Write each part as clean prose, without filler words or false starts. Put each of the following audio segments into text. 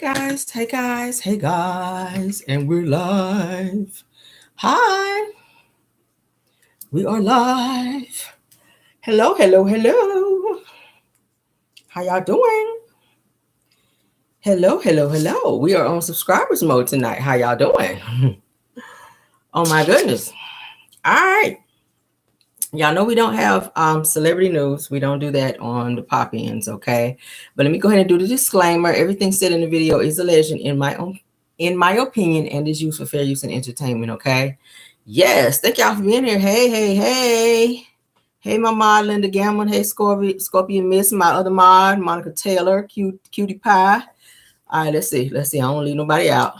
Hey guys, and we're live. Hi, we are live. Hello. How y'all doing? Hello. We are on subscribers mode tonight. How y'all doing? Oh my goodness. All right. Y'all know we don't have celebrity news. We don't do that on the pop-ins, okay? But let me go ahead and do the disclaimer. Everything said in the video is a legend in my opinion, and is used for fair use and entertainment, okay? Yes, thank y'all for being here. Hey. Hey, my mod, Linda Gamblin. Hey, Scorpion Miss, my other mod, Monica Taylor, Cutie Pie. All right, let's see. I don't want to leave nobody out.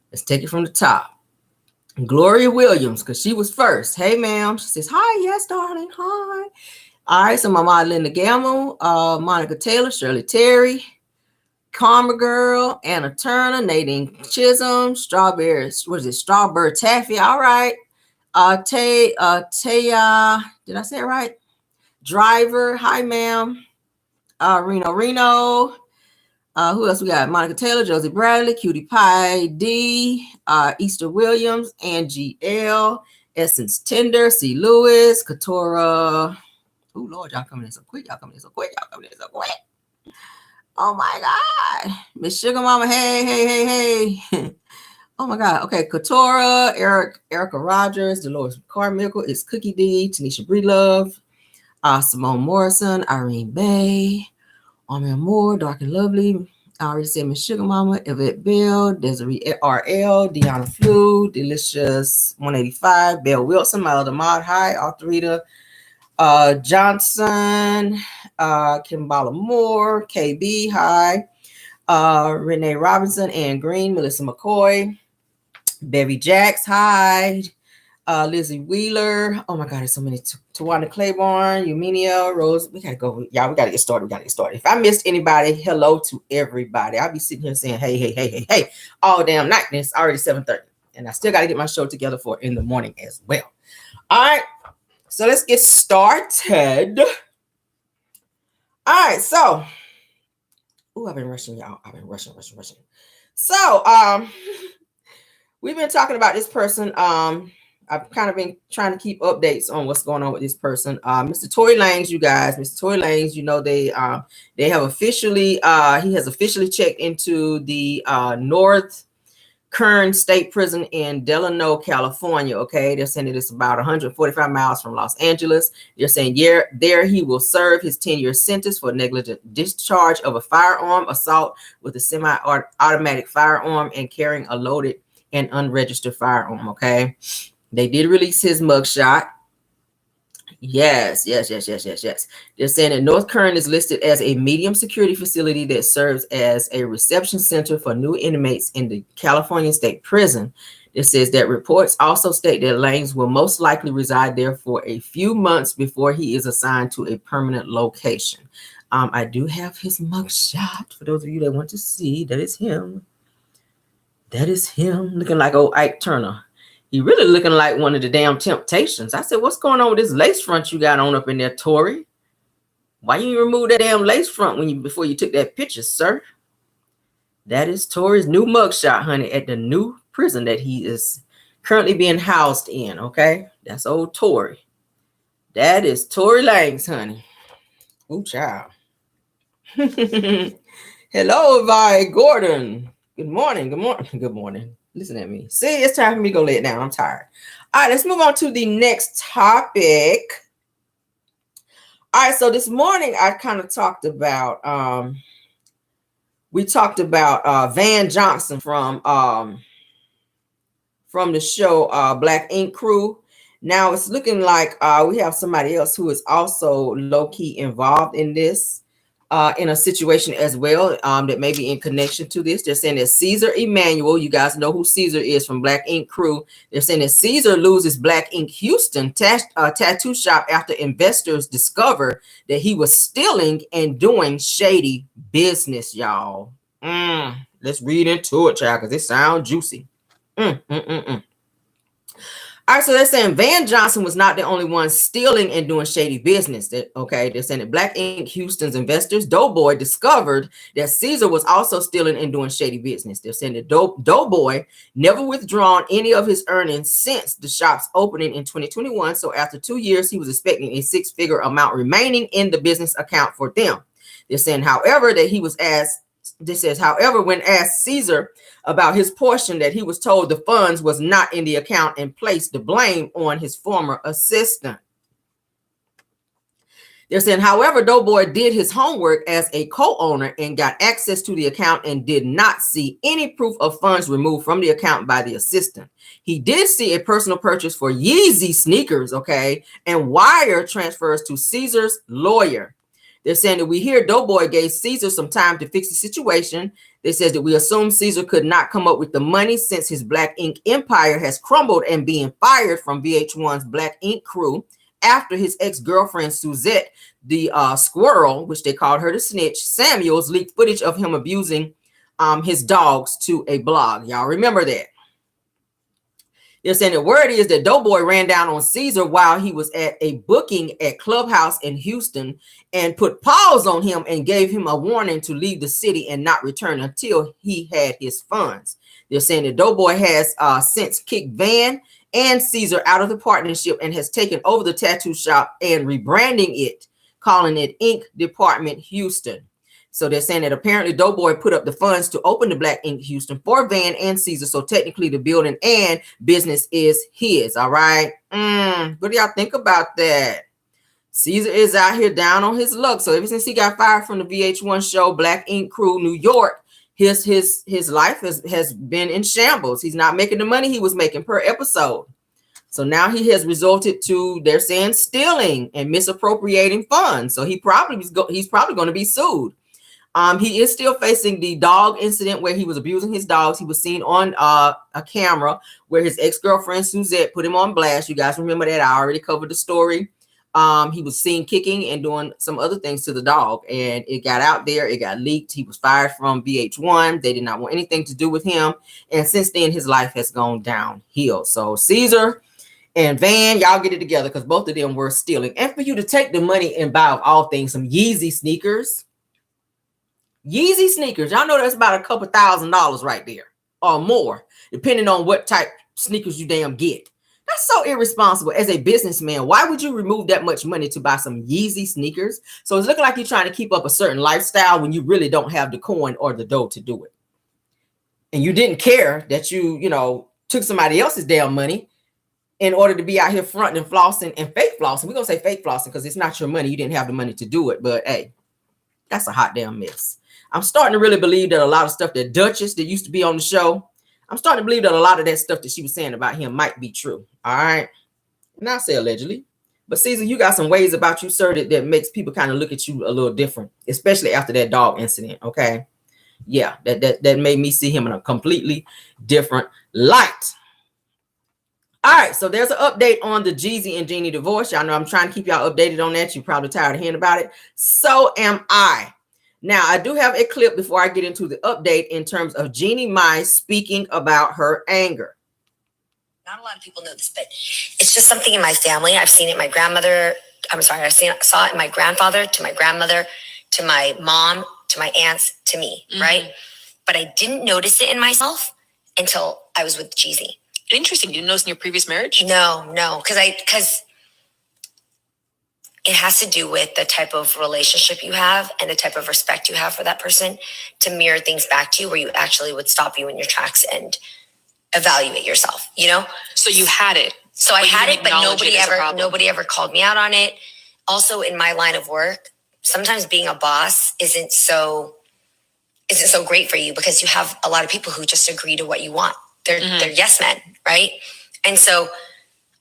Let's take it from the top. Gloria Williams, because she was first. Hey, ma'am. She says, hi, yes, darling, hi. All right, so my mom, Linda Gamble, Monica Taylor, Shirley Terry, Karma Girl, Anna Turner, Nadine Chisholm, Strawberry Taffy. All right. Taya, did I say it right? Driver, hi, ma'am. Reno. Who else we got? Monica Taylor, Josie Bradley, Cutie Pie D, Easter Williams, Angie L, Essence Tender, C. Lewis, Katora. Oh Lord, y'all coming in so quick. Oh my God. Miss Sugar Mama, hey. Oh my God. Okay, Katora, Erica Rogers, Dolores Carmichael, it's Cookie D, Tanisha Breedlove, Simone Morrison, Irene Bay, Armin Moore, Dark and Lovely. I already said Miss Sugar Mama, Yvette Bell, Desiree RL, Deanna Flew, Delicious 185, Belle Wilson, my other mod, hi, Arthurita Johnson, Kimbala Moore, KB, hi, Renee Robinson, Ann Green, Melissa McCoy, Bevy Jacks, hi, Lizzie Wheeler. Oh my God, there's so many. Tawana Claiborne, Eumenia, Rose. We gotta go. Y'all, we gotta get started. If I missed anybody, hello to everybody. I'll be sitting here saying, hey, all damn night. And it's already 7:30. And I still gotta get my show together for in the morning as well. All right. So let's get started. All right. So, I've been rushing, y'all. Rushing. So, we've been talking about this person. I've kind of been trying to keep updates on what's going on with this person. Mr. Tory Lanez, you guys. Mr. Tory Lanez, you know, they have officially, he has officially checked into the North Kern State Prison in Delano, California. Okay, they're saying it's about 145 miles from Los Angeles. They're saying there he will serve his 10-year sentence for negligent discharge of a firearm, assault with a semi-automatic firearm, and carrying a loaded and unregistered firearm. Okay. They did release his mugshot. Yes. They're saying that North Kern is listed as a medium security facility that serves as a reception center for new inmates in the California State Prison. It says that reports also state that Lanez will most likely reside there for a few months before he is assigned to a permanent location. I do have his mugshot for those of you that want to see. That is him. Looking like old Ike Turner. He really looking like one of the damn Temptations. I said, what's going on with this lace front you got on up in there, Tory? Why you remove that damn lace front before you took that picture, sir? That is Tory's new mugshot, honey, at the new prison that he is currently being housed in, okay? That's old Tory. That is Tory Lanez, honey. Ooh, child. Hello, Vi Gordon. Good morning. Listen at me. See, it's time for me to go lay it down. I'm tired. All right, let's move on to the next topic. All right, so this morning I kind of talked about Van Johnson from the show Black Ink Crew. Now it's looking like we have somebody else who is also low-key involved in this. In a situation as well that may be in connection to this. They're saying that Caesar Emanuel, you guys know who Caesar is from Black Ink Crew. They're saying that Caesar loses Black Ink Houston tattoo shop after investors discover that he was stealing and doing shady business, y'all. Let's read into it, child, because it sounds juicy. All All right, so they're saying Van Johnson was not the only one stealing and doing shady business. They're saying that Black Ink Houston's investors, Doughboy, discovered that Caesar was also stealing and doing shady business. They're saying that Doughboy never withdrawn any of his earnings since the shop's opening in 2021. So after 2 years, he was expecting a six-figure amount remaining in the business account for them. They're saying, however, that he was asked. This says, however, when asked Caesar about his portion, that he was told the funds was not in the account and placed the blame on his former assistant. They're saying, however, Doughboy did his homework as a co-owner and got access to the account and did not see any proof of funds removed from the account by the assistant. He did see a personal purchase for Yeezy sneakers, okay, and wire transfers to Caesar's lawyer. They're saying that we hear Doughboy gave Caesar some time to fix the situation. They says that we assume Caesar could not come up with the money since his Black Ink empire has crumbled and being fired from VH1's Black Ink crew after his ex-girlfriend Suzette, the squirrel, which they called her the snitch, Samuels, leaked footage of him abusing his dogs to a blog. Y'all remember that? They're saying the word is that Doughboy ran down on Caesar while he was at a booking at Clubhouse in Houston and put pause on him and gave him a warning to leave the city and not return until he had his funds. They're saying that Doughboy has since kicked Van and Caesar out of the partnership and has taken over the tattoo shop and rebranding it, calling it Ink Department Houston. So they're saying that apparently Doughboy put up the funds to open the Black Ink Houston for Van and Caesar. So technically the building and business is his. All right. What do y'all think about that? Caesar is out here down on his luck. So ever since he got fired from the VH1 show, Black Ink Crew, New York, his life has been in shambles. He's not making the money he was making per episode. So now he has resorted to, they're saying, stealing and misappropriating funds. So he's probably going to be sued. He is still facing the dog incident where he was abusing his dogs. He was seen on a camera where his ex-girlfriend Suzette put him on blast. You guys remember that? I already covered the story. He was seen kicking and doing some other things to the dog, and it got out there. It got leaked. He was fired from VH1. They did not want anything to do with him. And since then, his life has gone downhill. So Caesar and Van, y'all get it together because both of them were stealing. And for you to take the money and buy, of all things, some Yeezy sneakers. Yeezy sneakers, y'all know that's about a couple $1,000s right there or more, depending on what type sneakers you damn get. That's so irresponsible as a businessman. Why would you remove that much money to buy some Yeezy sneakers? So it's looking like you're trying to keep up a certain lifestyle when you really don't have the coin or the dough to do it. And you didn't care that you took somebody else's damn money in order to be out here fronting and flossing and fake flossing. We're going to say fake flossing because it's not your money. You didn't have the money to do it. But hey, that's a hot damn mess. I'm starting to really believe that a lot of stuff that Duchess that used to be on the show, I'm starting to believe that a lot of that stuff that she was saying about him might be true. All right. And I say allegedly. But Caesar, you got some ways about you, sir, that makes people kind of look at you a little different, especially after that dog incident. Okay. Yeah, that made me see him in a completely different light. All right, so there's an update on the Jeezy and Jeannie divorce. Y'all know I'm trying to keep y'all updated on that. You're probably tired of hearing about it. So am I. Now, I do have a clip before I get into the update in terms of Jeannie Mai speaking about her anger. Not a lot of people know this, but it's just something in my family. I've seen it in my grandmother. Saw it in my grandfather, to my grandmother, to my mom, to my aunts, to me, right? But I didn't notice it in myself until I was with Jeezy. Interesting. You didn't notice in your previous marriage? No, because it has to do with the type of relationship you have and the type of respect you have for that person to mirror things back to you where you actually would stop you in your tracks and evaluate yourself, So you had it. So I had it, but nobody ever called me out on it. Also, in my line of work, sometimes being a boss isn't so great for you because you have a lot of people who just agree to what you want. They're yes men, right? And so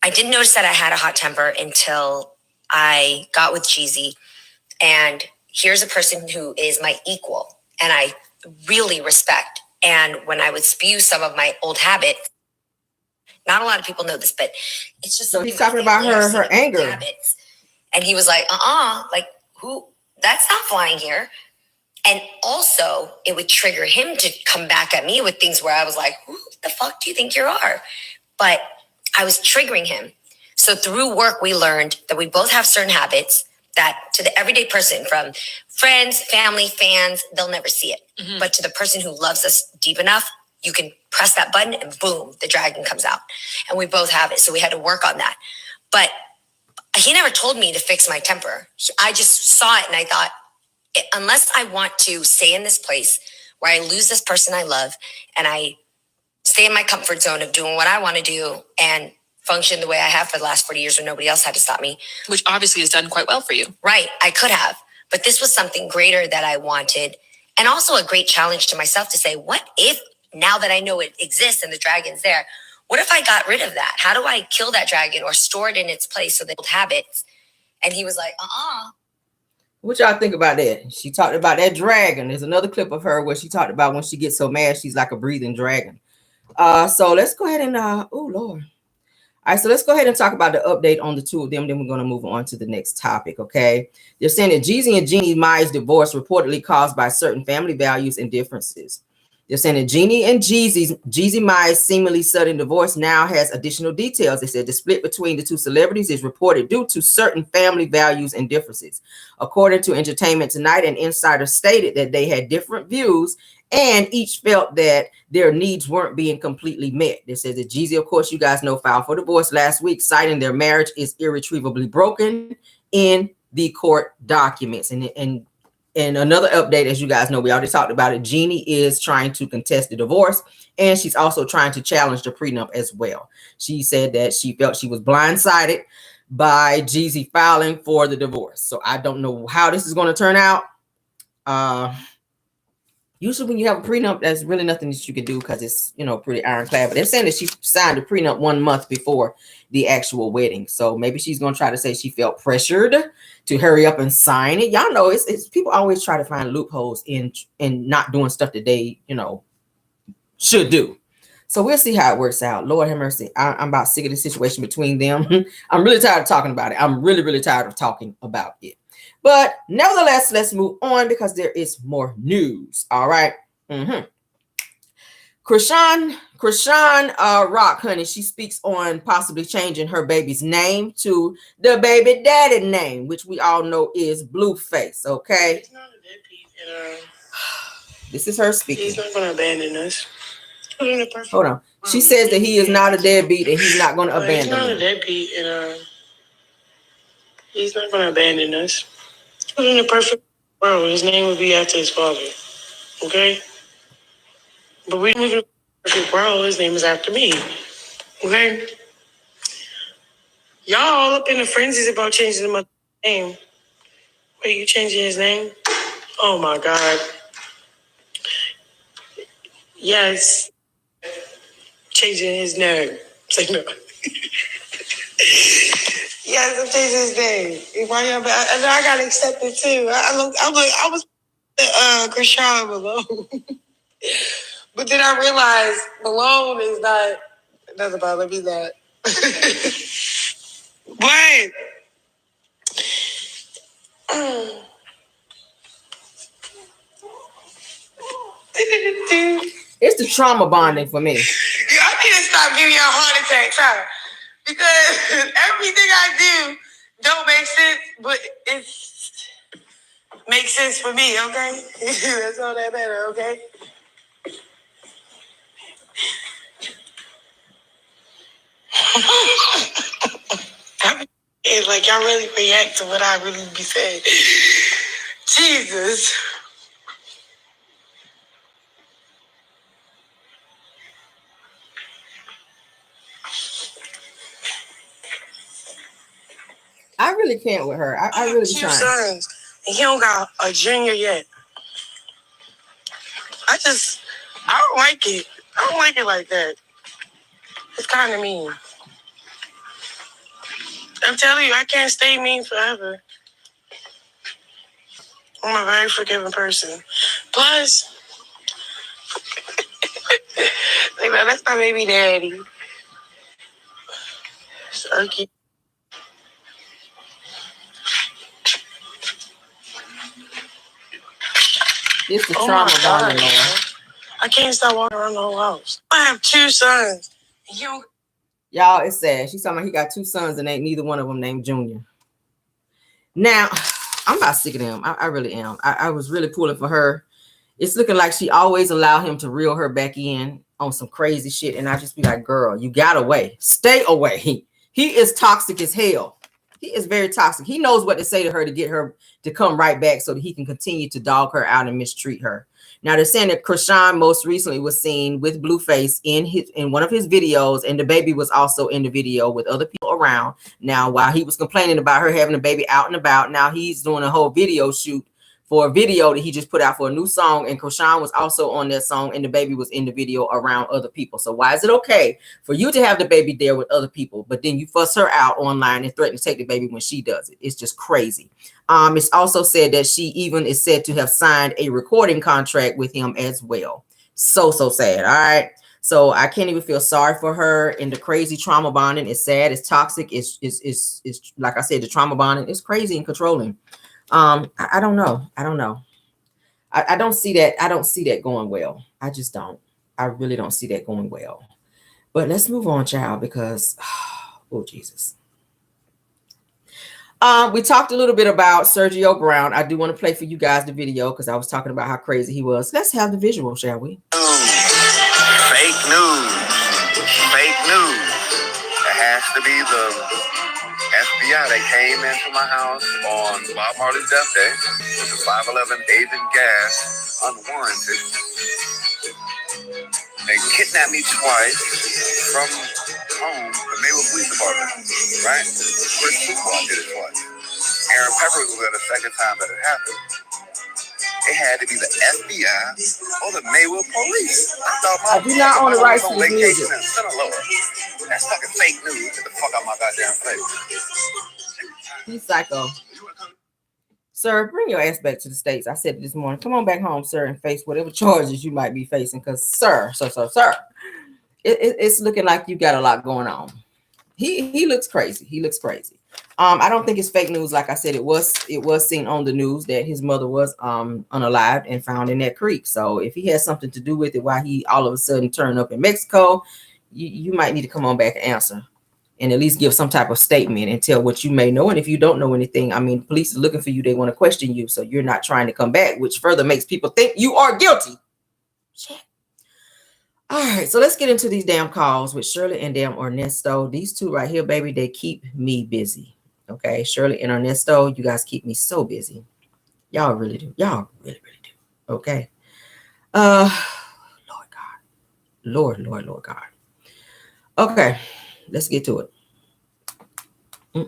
I didn't notice that I had a hot temper until I got with Jeezy. And here's a person who is my equal and I really respect. And when I would spew some of my old habits, not a lot of people know this, but it's just so he's talking about her anger. Habits. And he was like, like who? That's not flying here. And also, it would trigger him to come back at me with things where I was like, who the fuck do you think you are? But I was triggering him. So through work, we learned that we both have certain habits that to the everyday person, from friends, family, fans, they'll never see it. Mm-hmm. But to the person who loves us deep enough, you can press that button and boom, the dragon comes out. And we both have it. So we had to work on that. But he never told me to fix my temper. I just saw it and I thought, unless I want to stay in this place where I lose this person I love and I stay in my comfort zone of doing what I want to do and function the way I have for the last 40 years when nobody else had to stop me. Which obviously has done quite well for you. Right. I could have. But this was something greater that I wanted. And also a great challenge to myself to say, what if now that I know it exists and the dragon's there, what if I got rid of that? How do I kill that dragon or store it in its place so that old habits? And he was like, What y'all think about that? She talked about that dragon. There's another clip of her where she talked about when she gets so mad, she's like a breathing dragon. So let's go ahead and, oh, Lord. All right, so let's go ahead and talk about the update on the two of them. Then we're going to move on to the next topic, okay? They're saying that Jeezy and Jeannie Mai's divorce reportedly caused by certain family values and differences. They're saying that Jeannie and Jeezy Mai's seemingly sudden divorce now has additional details. They said the split between the two celebrities is reported due to certain family values and differences. According to Entertainment Tonight, an insider stated that they had different views and each felt that their needs weren't being completely met. They says that Jeezy, of course, you guys know, filed for divorce last week, citing their marriage is irretrievably broken in the court documents. And another update, as you guys know, we already talked about it. Jeannie is trying to contest the divorce, and she's also trying to challenge the prenup as well. She said that she felt she was blindsided by Jeezy filing for the divorce. So I don't know how this is going to turn out. Usually when you have a prenup, there's really nothing that you can do because it's, you know, pretty ironclad. But they're saying that she signed the prenup 1 month before the actual wedding. So maybe she's going to try to say she felt pressured to hurry up and sign it. Y'all know it's people always try to find loopholes in not doing stuff that they, you know, should do. So we'll see how it works out. Lord have mercy. I'm about sick of the situation between them. I'm really tired of talking about it. I'm really, really tired of talking about it. But nevertheless, let's move on because there is more news. All right. Chrisean Rock, honey, she speaks on possibly changing her baby's name to the baby daddy name, which we all know is Blueface. Okay. It's not a deadbeat, This is her speaking. He's not going to abandon us. Hold on. She says that he is not a deadbeat and he's not going to abandon us. He's not a deadbeat, and he's not going to abandon us. In a perfect world, his name would be after his father. Okay? But we live in a perfect world, his name is after me. Okay? Y'all all up in the frenzies about changing the name. Wait, you changing his name? Oh my God. Yes. Changing his name. Say no. Yes, I'm changing his name. I gotta accept it too. I was Chrisean Malone. But then I realized Malone is not, it doesn't bother me that. But it's the trauma bonding for me. I need to stop giving you a heart attack, Tyler. Because everything I do don't make sense, but it makes sense for me, okay? That's all that matters, okay? It's like y'all really react to what I really be saying. Jesus. I really can't with her. I really Two trying. sons, and he don't got a junior yet. I don't like it. I don't like it like that. It's kind of mean. I'm telling you, I can't stay mean forever. I'm a very forgiving person. Plus, like, that's my baby daddy. Sergio. It's the trauma bonding, Lord. I can't stop walking around the whole house. I have two sons. And you don't Y'all, it's sad. She's talking about he got 2 sons and ain't neither one of them named Junior. Now, I'm about sick of them. I really am. I was really pulling for her. It's looking like she always allowed him to reel her back in on some crazy shit. And I just be like, girl, you got away. Stay away. He is toxic as hell. He is very toxic. He knows what to say to her to get her to come right back so that he can continue to dog her out and mistreat her. Now they're saying that Chrisean most recently was seen with Blueface in one of his videos, and the baby was also in the video with other people around. Now, while he was complaining about her having a baby out and about, now he's doing a whole video shoot for a video that he just put out for a new song, and Chrisean was also on that song, and the baby was in the video around other people. So why is it okay for you to have the baby there with other people, but then you fuss her out online and threaten to take the baby when she does it? It's just crazy. It's also said that she even is said to have signed a recording contract with him as well. So sad. All right. So I can't even feel sorry for her. And the crazy trauma bonding is sad. It's toxic. It's like I said, the trauma bonding is crazy and controlling. I don't know. I don't see that. I don't see that going well. I just don't. I really don't see that going well. But let's move on, child, because oh Jesus. We talked a little bit about Sergio Brown. I do want to play for you guys the video because I was talking about how crazy he was. Let's have the visual, shall we? Fake news. Fake news. It has to be the FBI. They came into my house on Bob Marley's death day with the 511 Agent Gas unwarranted. They kidnapped me twice from home, the Maywood Police Department, right? Chris Football did it twice. Aaron Pepper was there the second time that it happened. It had to be the FBI or the Maywood Police. I thought I do not own the rights to this music. That's fucking fake news. Get the fuck out my goddamn face. He's psycho. Sir, bring your ass back to the States. I said this morning, come on back home, sir, and face whatever charges you might be facing. Because, sir, it's looking like you got a lot going on. He looks crazy. He looks crazy. I don't think it's fake news. Like I said, it was seen on the news that his mother was unalived and found in that creek. So if he has something to do with it, why he all of a sudden turned up in Mexico, you might need to come on back and answer. And at least give some type of statement and tell what you may know. And if you don't know anything, I mean, the police is looking for you. They want to question you. So you're not trying to come back, which further makes people think you are guilty. Shit. All right. So let's get into these damn calls with Shirley and damn Ernesto. These two right here, baby, they keep me busy. Okay. Shirley and Ernesto, you guys keep me so busy. Y'all really do. Y'all really, really do. Okay. Lord God. Lord God. Okay. Let's get to it. All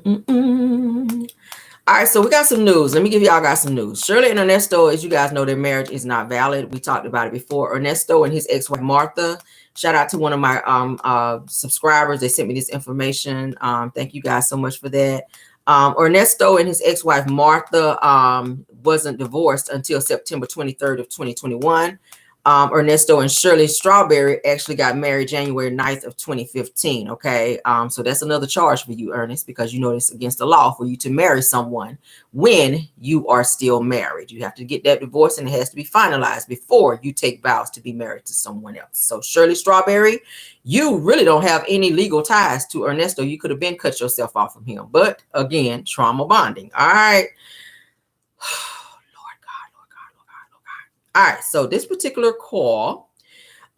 right, so we got some news. Let me give y'all guys some news. Shirley and Ernesto, as you guys know, their marriage is not valid. We talked about it before. Ernesto and his ex-wife Martha. Shout out to one of my subscribers. They sent me this information. Thank you guys so much for that. Ernesto and his ex-wife Martha wasn't divorced until September 23rd of 2021. Ernesto and Shirley Strawberry actually got married January 9th of 2015. Okay. So that's another charge for you, Ernest, because you know it's against the law for you to marry someone when you are still married. You have to get that divorce and it has to be finalized before you take vows to be married to someone else. So Shirley Strawberry, you really don't have any legal ties to Ernesto. You could have been cut yourself off from him. But again, trauma bonding. All right. All right, so this particular call,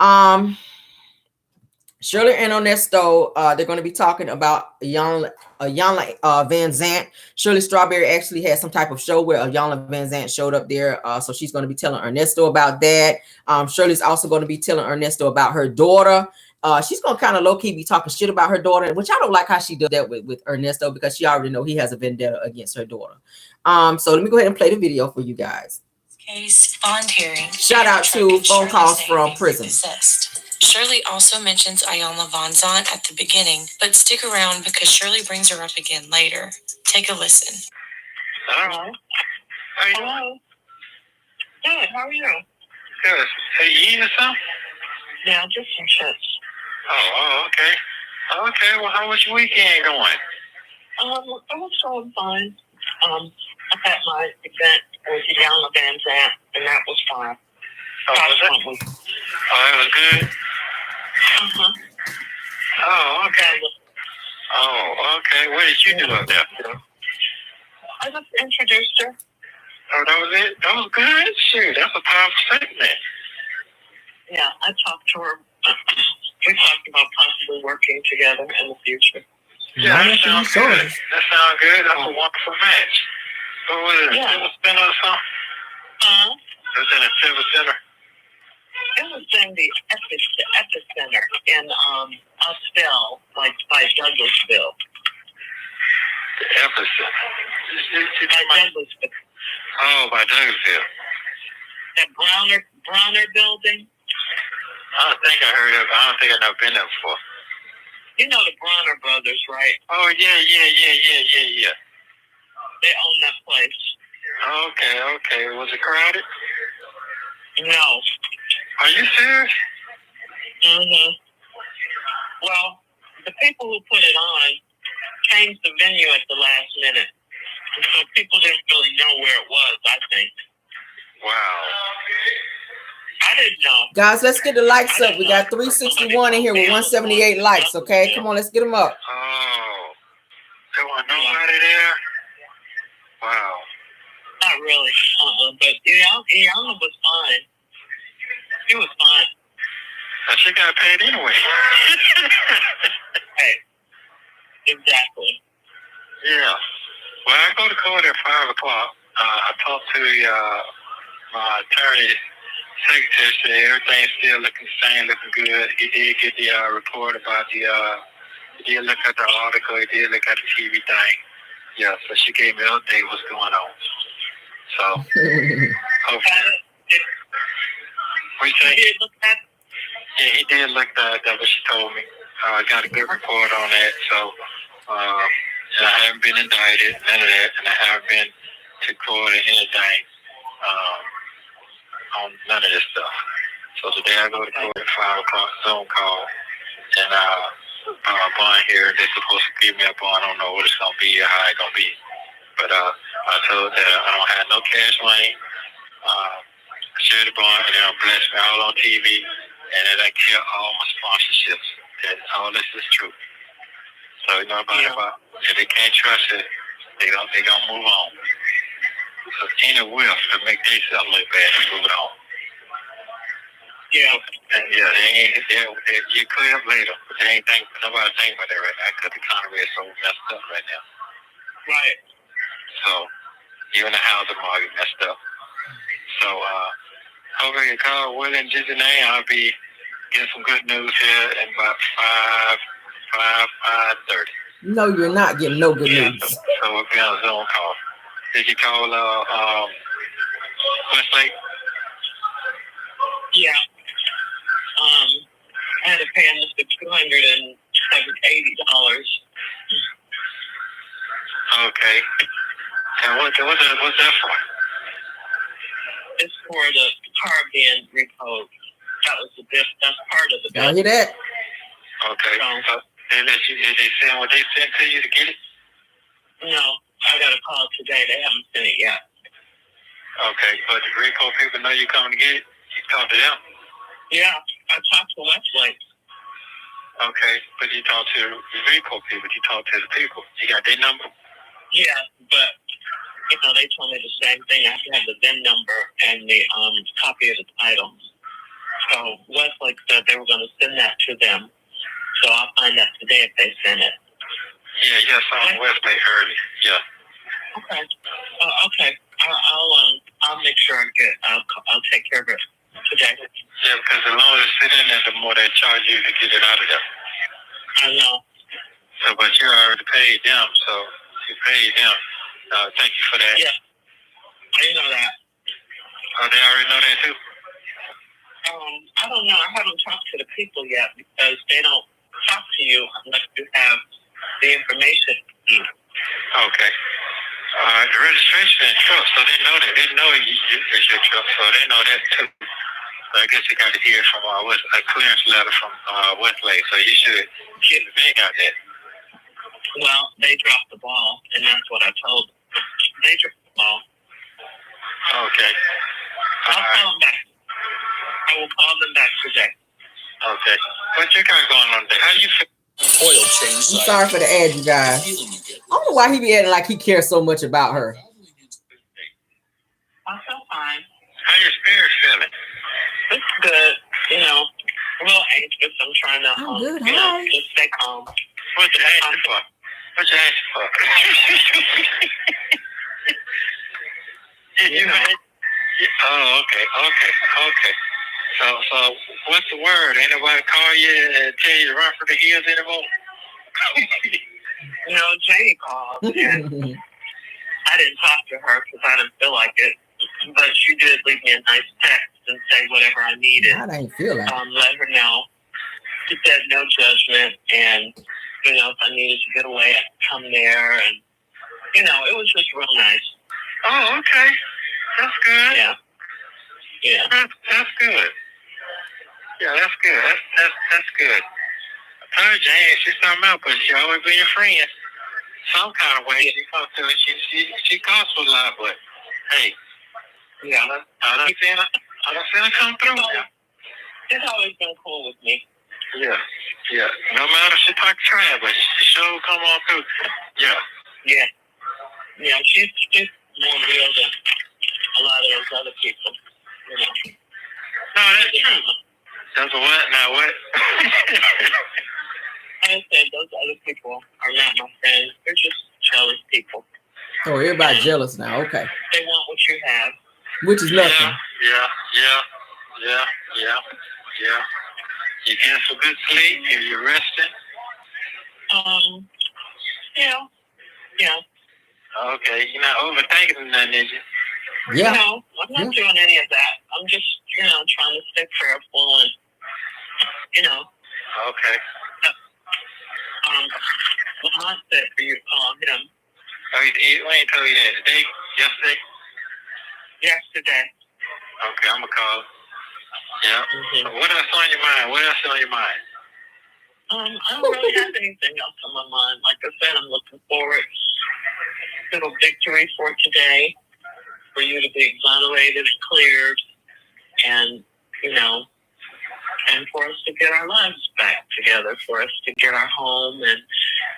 Shirley and Ernesto, they're going to be talking about Iyanla Van Zant. Shirley Strawberry actually had some type of show where Iyanla Van Zant showed up there, so she's going to be telling Ernesto about that. Shirley's also going to be telling Ernesto about her daughter. She's going to kind of low-key be talking shit about her daughter, which I don't like how she does that with Ernesto because she already know he has a vendetta against her daughter. So let me go ahead and play the video for you guys. Case bond hearing. Shout out to phone calls from prison. Shirley also mentions Iyanla Van Zant at the beginning, but stick around because Shirley brings her up again later. Take a listen. Hello. How you doing? Hello. Good. How are you? Good. Hey, you eating something? Yeah, just some chips. Oh, okay. Okay. Well, how was your weekend going? It was going fine. I had my event with Iyanla Van Zant, and that was fine. Oh, was it? Oh, it was good? Uh-huh. Oh, okay. Oh, okay. What did you do up there? I just introduced her. Oh, that was it? That was good? Shoot, that's a powerful statement. Yeah, I talked to her. We talked about possibly working together in the future. Yeah, that sounds good. That sounds good. That's a wonderful match. What was it? Yeah. Silver Center or something? Huh? It was in a Silver Center. It was in the epicenter in Austell, like by Douglasville. The epicenter. By Douglasville. Oh, by Douglasville. That Browner building. I don't think I heard of it. I don't think I've never been there before. You know the Browner brothers, right? Oh, yeah. They own that place. Okay. Was it crowded? No. Are you serious? Mm-hmm. Well, the people who put it on changed the venue at the last minute. And so people didn't really know where it was, I think. Wow. I didn't know. Guys, let's get the likes up. We got 361 in here with 178 likes. Okay, come on, let's get them up. Oh, there was nobody there. Wow. Not really. But Iyanla was fine. She was fine. And she got paid anyway. Hey. Exactly. Yeah. Well, I go to court at 5 o'clock. I talked to my attorney. Secretary said everything's still looking the same, looking good. He did get the report about the, he did look at the article, he did look at the TV thing. Yeah, so she gave me an update what's going on. So, hopefully. What you say? He did look at it? Yeah, he did look at that, what she told me. I got a good report on that, so, and I haven't been indicted, none of that, and I haven't been to court or anything. On none of this stuff. So today I go to court at 5 o'clock, Zoom call, and bond here. They're supposed to give me a bond. I don't know what it's gonna be or how it's gonna be. But I told that I don't have no cash money. I shared the bond, and they'll bless me all on TV, and that I kill all my sponsorships. That all this is true. So you know about if they can't trust it, they gonna move on. So any will to make themselves look bad and move it on. Yeah. And yeah, you clear up later, but they ain't nobody think about that right now because the economy is so messed up right now. Right. So even the housing market messed up. So hopefully you call Willie and Jeezy and Jeannie. I'll be getting some good news here in about 5:30. No, you're not getting no good news. So we'll be on a Zoom call. Did you call Westlake? Yeah. I had to pay him $280. Okay. And what's that for? It's for the car being repoed. That was that's part of the bill. Y'all hear that? Okay. Did they send what they sent to you to get it? No, I got a call today. They haven't sent it yet. Okay, but the Rico people know you coming to get it? You talk to them? Yeah, I talked to Westlake. Okay, but you talk to the Rico people, you talk to the people. You got their number? Yeah, but they told me the same thing. I have to have the VIN number and the copy of the title. So Westlake said they were going to send that to them. So I'll find out today if they sent it. Yeah, I'm Westlake early. Yeah. Okay. Okay. I'll make sure I'll take care of it today. Yeah, because the longer it's sitting there, the more they charge you to get it out of there. I know. So, but you already paid them, so you paid them. Thank you for that. Yeah. I know that. Oh, they already know that too? I don't know. I haven't talked to the people yet because they don't talk to you unless you have the information. Okay. The registration and truck, so they know that. They know it's your truck, so they know that too. So I guess you got to hear from a clearance letter from Westlake, so you should get the bank out there. Well, they dropped the ball, and that's what I told them. They dropped the ball. Okay. I'll call them back. I will call them back today. Okay. What you got going on there? How you feel? oil change. I'm sorry for the ad, you guys. I don't know why he be acting like he cares so much about her. I'm so fine. How your spirit feeling? It's good. You know, a little anxious. I'm trying to, good. you know, just stay calm. What you asking for? What you asking for? you know. Oh, okay. So, what's the word? Ain't nobody call you and tell you to run for the hills anymore? You know, Janie called, and I didn't talk to her because I didn't feel like it. But she did leave me a nice text and say whatever I needed. I didn't feel like let her know. She said no judgment, and you know, if I needed to get away, I could come there, and you know, it was just real nice. Oh, okay, that's good. Yeah, that's good. Yeah, that's good. That's good. I told you, hey, she's something else, but she always been your friend. Some kind of way she comes to it. She costs a lot, but hey, yeah, I don't see her come through. It's always been cool with me. Yeah. No matter if she talk trash, but she sure come on through. Yeah. She's more real than a lot of those other people. You know. No, that's true. That's what? Now what? I said those other people are not my friends. They're just jealous people. Oh, everybody jealous now. Okay. They want what you have. Which is nothing. Yeah. You get some good sleep if you're resting. Yeah. Okay, you're not overthinking nothing, is you? Yeah. No, I'm not doing any of that. I'm just, you know, trying to stay prayerful and, you know. Okay. Lamont said for you to call him. Oh, he ain't told you that today? Yesterday? Yesterday. Okay, I'm going to call. Yeah. Mm-hmm. What else on your mind? I don't really have anything else on my mind. Like I said, I'm looking forward to a victory for today, for you to be exonerated and cleared, and, you know, and for us to get our lives back together, for us to get our home and,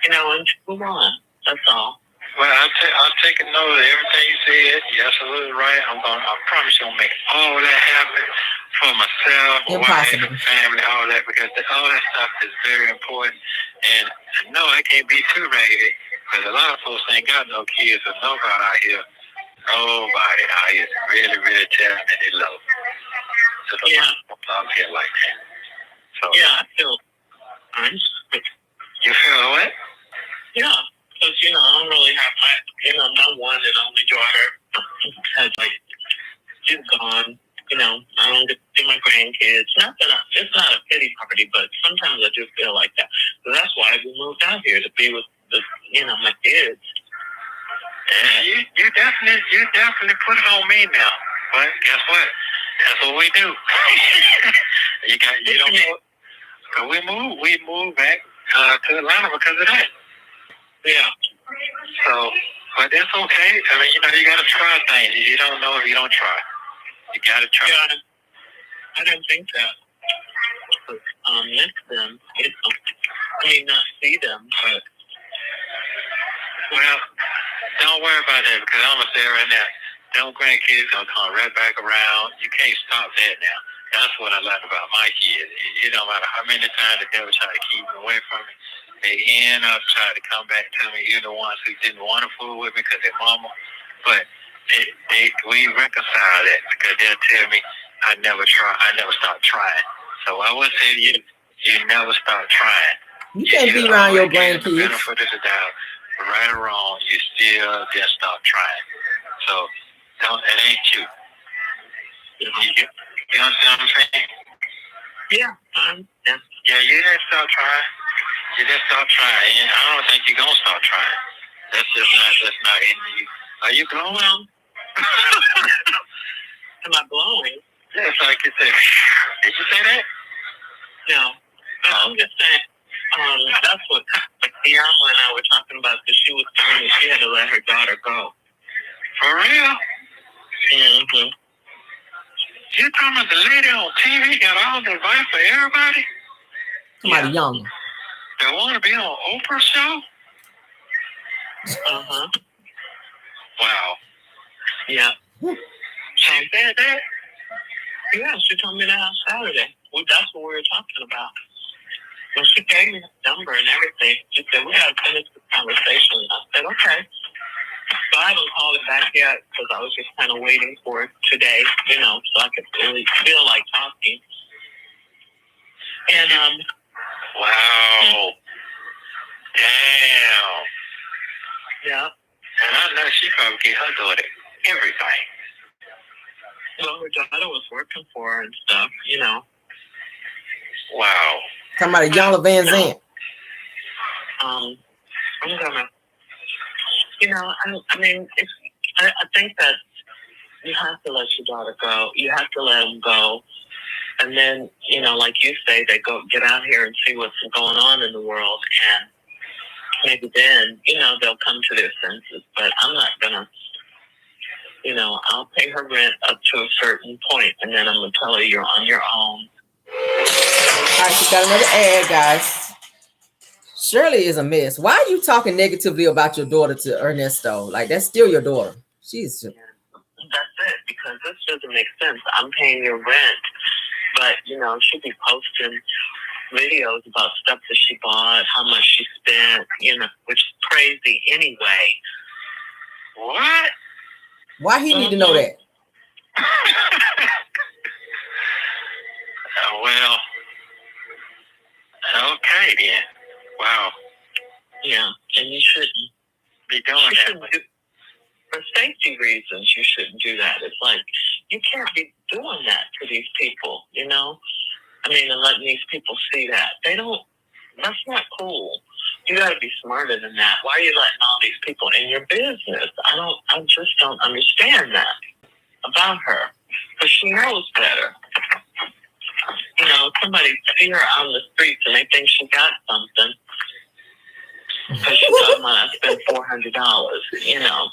you know, and to move on. That's all. Well, I'll take a note of everything you said. You're absolutely right. I promise you I'm going to make all that happen for myself, wife, family, all that, because all that stuff is very important. And no, it can't be too raggedy, because a lot of folks ain't got no kids or nobody out here. Nobody out here is really, really telling me they love me. So I feel like that. So, yeah, I feel nice. You feel what? Yeah. Because, you know, I don't really have my one and only daughter has, like, she's gone. You know, I don't get to see my grandkids. Not that it's not a pity party, but sometimes I do feel like that. So that's why we moved out here, to be with my kids. And you definitely put it on me now. But guess what? That's what we do. We moved back to Atlanta because of that. Yeah. So, but that's okay. I mean, you know, you gotta try things. You don't know if you don't try. You gotta try. Yeah, I didn't think that. Next to them, not see them, but well, don't worry about that, because I'm gonna say right now, them grandkids gonna come right back around. You can't stop that now. That's what I like about my kids. It don't matter how many times the devil try to keep them away from me. They end up trying to come back to me. You're the ones who didn't want to fool with me because they're mama. But we reconcile that, because they'll tell me I never stopped trying. So I would say to you, you never stop trying. You can't be around your grandkids. The benefit of the doubt, right or wrong, you still just stop trying. So it ain't you. You understand what I'm saying? Yeah. Yeah, you didn't stop trying. You just stop trying. And I don't think you're gonna stop trying. That's not in you. Are you glowing? Am I glowing? Yeah, it's like you said. Did you say that? No. I'm just saying. That's what Diana and I were talking about, because she was telling me she had to let her daughter go. For real? Mm-hmm. You talking about the lady on TV got all the advice for everybody? Somebody young. They want to be on Oprah show? Uh-huh. Wow. Yeah. She said that? Yeah, she told me that on Saturday. Well, that's what we were talking about. When she gave me the number and everything, she said, we got to finish this conversation. I said, okay. So I haven't called it back yet because I was just kind of waiting for it today, you know, so I could really feel like talking. And, wow. Damn. yeah. And I know she probably get her daughter everything. Well, her daughter was working for her and stuff, you know. Wow. Talking about a Young Van Zant. I'm gonna, you know, I mean, I think that you have to let your daughter go. You have to let them go. And then, you know, like you say, they go get out here and see what's going on in the world. And maybe then, you know, they'll come to their senses. But I'm not going to, you know, I'll pay her rent up to a certain point, and then I'm going to tell her you're on your own. All right, she got another ad, guys. Shirley is a mess. Why are you talking negatively about your daughter to Ernesto? Like, that's still your daughter. She's just... That's it, because this doesn't make sense. I'm paying your rent, but, you know, she'll be posting videos about stuff that she bought, how much she spent, you know, which is crazy anyway. What? Why he need to know that? Well, okay then. Wow. Yeah, and you shouldn't be doing that. For safety reasons, you shouldn't do that. It's like, you can't be doing that to these people, you know? I mean, and letting these people see that. That's not cool. You got to be smarter than that. Why are you letting all these people in your business? I just don't understand that about her. But she knows better. You know, somebody see her out on the streets and they think she got something. Because she's talking about I spent $400, you know.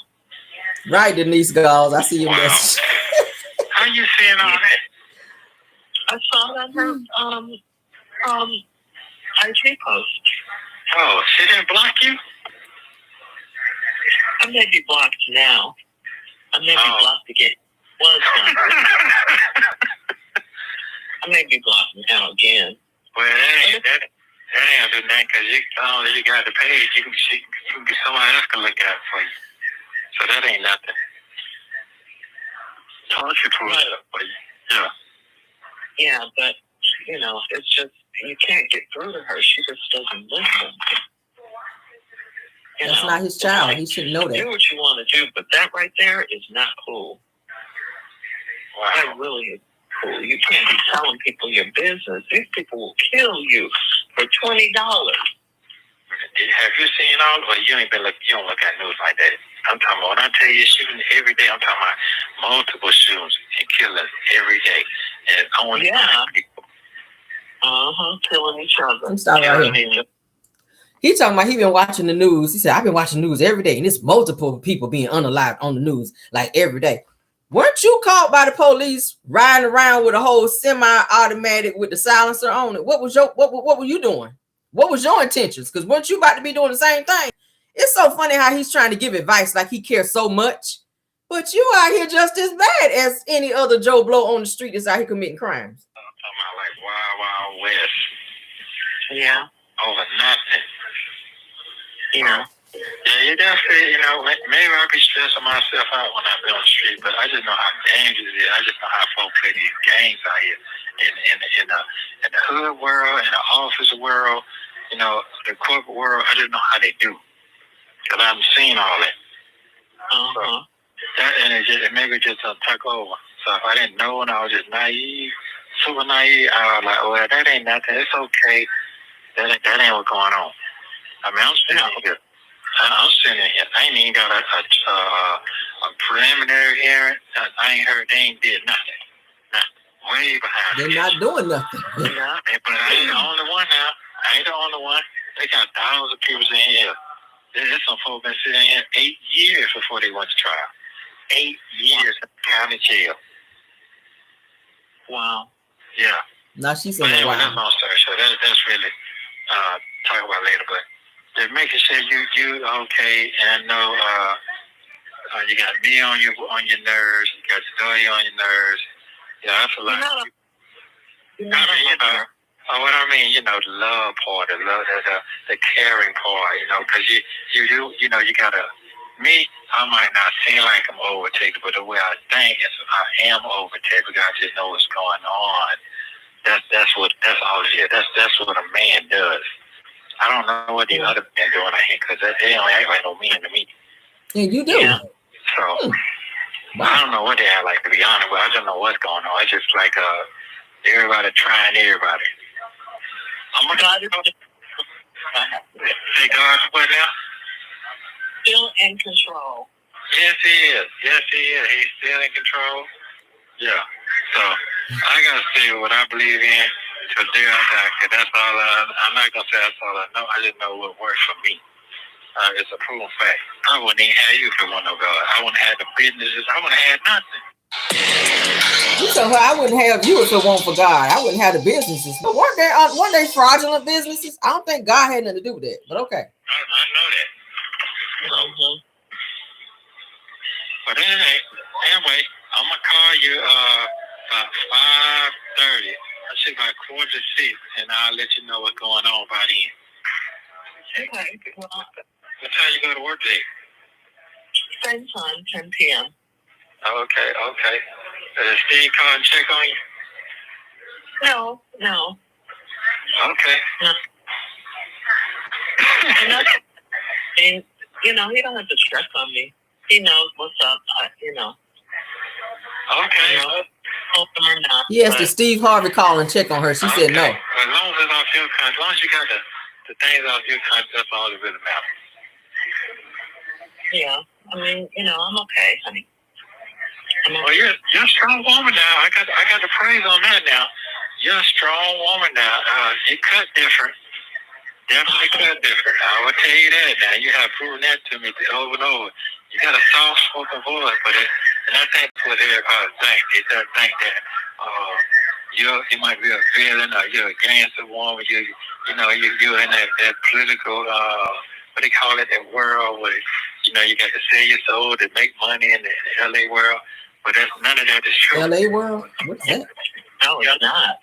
Right, Denise Galls. I see your message. How you seeing all that? I saw that her IG post. Oh, she didn't block you? I may be blocked now. I may be blocked again. Was I may be blocked now again. Well, that ain't do nothing because you got the page. You can somebody else can look out for you. So that ain't nothing. She pulled it up for you. Yeah. Yeah, but you know, it's just you can't get through to her. She just doesn't listen. That's not his child. He should know that. Do what you want to do, but that right there is not cool. Wow. That really is cool. You can't be telling people your business. These people will kill you for $20. Have you seen all? Well, you don't look at news like that. I'm talking about when I tell you shooting every day. I'm talking about multiple shootings and killings every day, and only people. Killing each other. I'm sorry. Right, he talking about he been watching the news. He said, I've been watching the news every day, and it's multiple people being unalived on the news like every day. Weren't you caught by the police riding around with a whole semi-automatic with the silencer on it? What were you doing? What was your intentions? Because weren't you about to be doing the same thing? It's so funny how he's trying to give advice like he cares so much, but you out here just as bad as any other Joe Blow on the street that's out here committing crimes. I'm talking about like Wild West. Yeah. Over nothing. Yeah. Yeah, you definitely, you know, maybe I'll be stressing myself out when I'm on the street, but I just know how dangerous it is. I just know how folks play these games out here in the hood world, in the office world, you know, the corporate world. I just know how they do. Because I've seen all that. So and it maybe just took over. So if I didn't know and I was just naive, super naive, I was like, well, that ain't nothing. It's okay. That ain't what's going on. I mean, I'm sitting here. I ain't even got a preliminary hearing. I ain't heard they ain't did nothing. Way behind. They're not doing nothing. Yeah, but I ain't the only one now. I ain't the only one. They got thousands of people in here. There's some folks been sitting here 8 years before they went to trial. 8 years in county jail. Wow. Yeah. Now she's saying, anyway, wow. that's my story. So that's really talk about later, but just making sure you okay. And I know you got me on your nerves. You got Joy on your nerves. Yeah, that's a lot. What I mean, the love part, the love, the caring part, because you gotta. Me, I might not seem like I'm overtaken, but the way I think is I am overtaken because I just know what's going on. That's all it is. That's what a man does. I don't know what the other men doing out here because they don't act like no men to me. Yeah, you do. Yeah. So I don't know what they act like, to be honest, but I don't know what's going on. It's just like everybody trying everybody. I'm gonna say God what now? Still in control. Yes, he is. He's still in control. Yeah. So I gotta say what I believe in till day I die. Cause that's all. I'm not gonna say that's all I know. I just know what works for me. It's a proven fact. I wouldn't even have you if it wasn't no God. I wouldn't have the businesses. I wouldn't have nothing. So I wouldn't have you if it weren't for God. I wouldn't have the businesses. But weren't they fraudulent businesses? I don't think God had nothing to do with it. But okay. I know that. But anyway, I'm gonna call you about 5:30. I should about 5:45, and I'll let you know what's going on by then. Okay. Well, what time you go to work today? Same time, 10 p.m. Okay. Steve call and check on you? No. Okay. No. And he don't have to stress on me. He knows what's up. Okay. Hold them or not. Yes, the Steve Harvey call and check on her. She said no. As long as it's off your country, as long as you got the things off your country, that's all that really matters. Yeah. I mean, I'm okay, honey. Well, you're a strong woman now. I got the praise on that now. You're a strong woman now. You cut different. Definitely cut different. I will tell you that now. You have proven that to me over and over. You got a soft spoken voice, and I think that's what everybody think. They just think that you might be a villain or you're a gangster woman. You're in that political what they call it, that world where you got to sell your soul to make money in the LA world. But none of that is true. LA world? What's that? No, it's not.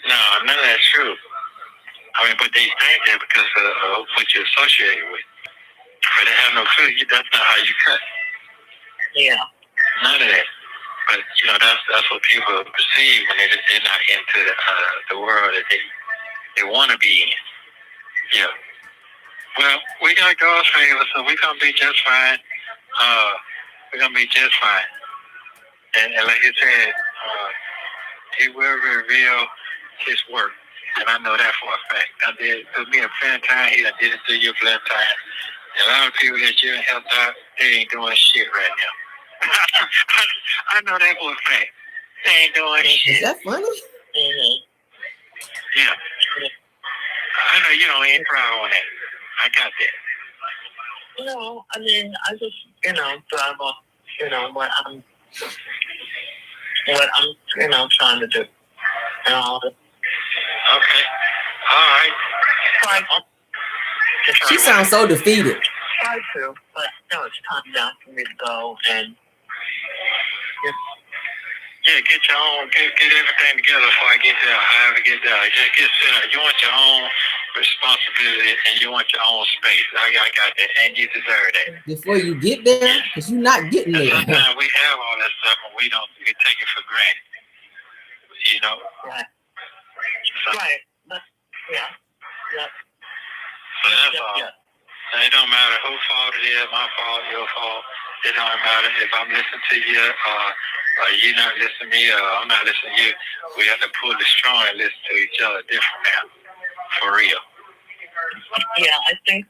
No, none of that's true. I mean, but they think that because of what you're associated with. But they have no clue. That's not how you cut. Yeah. None of that. But, that's what people perceive when they're not into the world that they want to be in. Yeah. Well, we got God's favor, so we're going to be just fine. And like you said, he will reveal his work. And I know that for a fact. It took me a plenty of time. He done did it to you a plenty of time. And a lot of people that you helped out, they ain't doing shit right now. I know that for a fact. They ain't doing shit. Is that funny? Mm-hmm. Yeah. I know you don't ain't proud on that. I got that. No, I mean, I just, drive off, what I'm trying to do. And all that. Okay. All right. She sounds so defeated. Try to, but it's time now for me to go and get everything together before I get there. However, get there. Just get set up. You want your own responsibility and you want your own space. I got that, and you deserve that. Before you get there, because you're not getting there. Sometimes we have all that stuff and we take it for granted. Right. So, right. Yeah. Yep. So that's all. Yeah. So it don't matter whose fault it is, my fault, your fault. It don't matter if I'm listening to you or you not listening to me or I'm not listening to you. We have to pull the straw and listen to each other different now. For real. Yeah, I think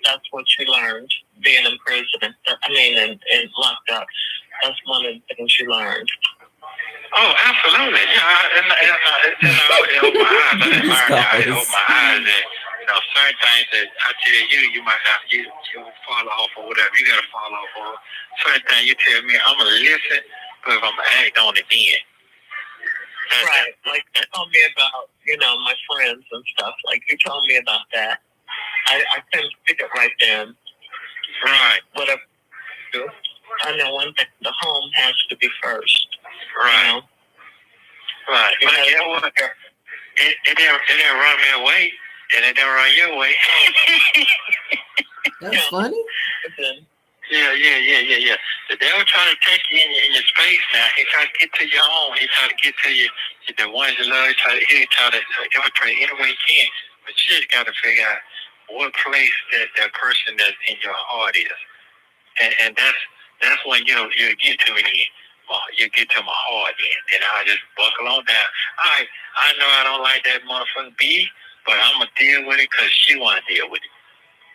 that's what you learned being in prison. And locked up. That's one of the things you learned. Oh, absolutely. Yeah, it opened my eyes. I didn't learn that. It opened my eyes that, certain things that I tell you might not, you fall off or whatever. You got to fall off or certain things you tell me, I'm going to listen, but if I'm going to act on it then. Right. Like you told me about, my friends and stuff. Like you told me about that. I couldn't speak it right then. Right. Whatever. I know one thing. The home has to be first. Right. Right. But you know what? It didn't run me away, and it didn't run you away. That's funny. Yeah. The devil trying to take you in your space now. He trying to get to your own. He trying to get to you, the ones you love. He try to infiltrate any way he can. But you just got to figure out what place that person that's in your heart is, and that's when you get to me. You get to my heart then, and I just buckle on down. I know I don't like that motherfucker B, but I'm gonna deal with it because she wanna deal with it.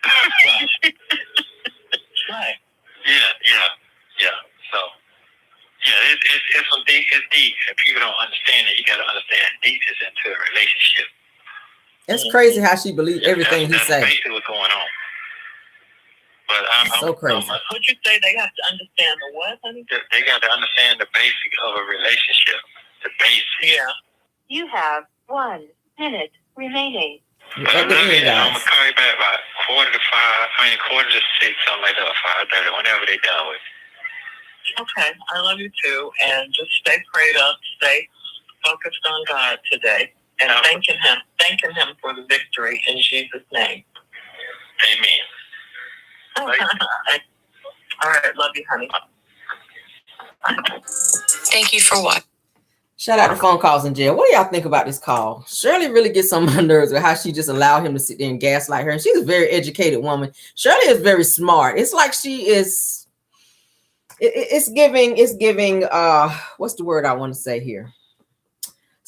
Right. Right. Yeah. So, it's some deep. It's deep, and people don't understand it. You gotta understand deep is into a relationship. It's crazy how she believes everything he says. That's basically what's going on. But it's so crazy. Would you say they have to understand the what, honey? They got to understand the basic of a relationship. The basic. Yeah. You have 1 minute remaining. At the end, I'm going to call you back about 4:45, 6, something like that, 5:30, whenever they done with it. Okay. I love you too. And just stay prayed up. Stay focused on God today. And thanking him for the victory in Jesus' name. Amen. All right, love you, honey. Thank you for watching. Shout out to phone calls in jail. What do y'all think about this call? Shirley really gets on my nerves with how she just allowed him to sit there and gaslight her. And she's a very educated woman. Shirley is very smart. It's like she is. It's giving. What's the word I want to say here?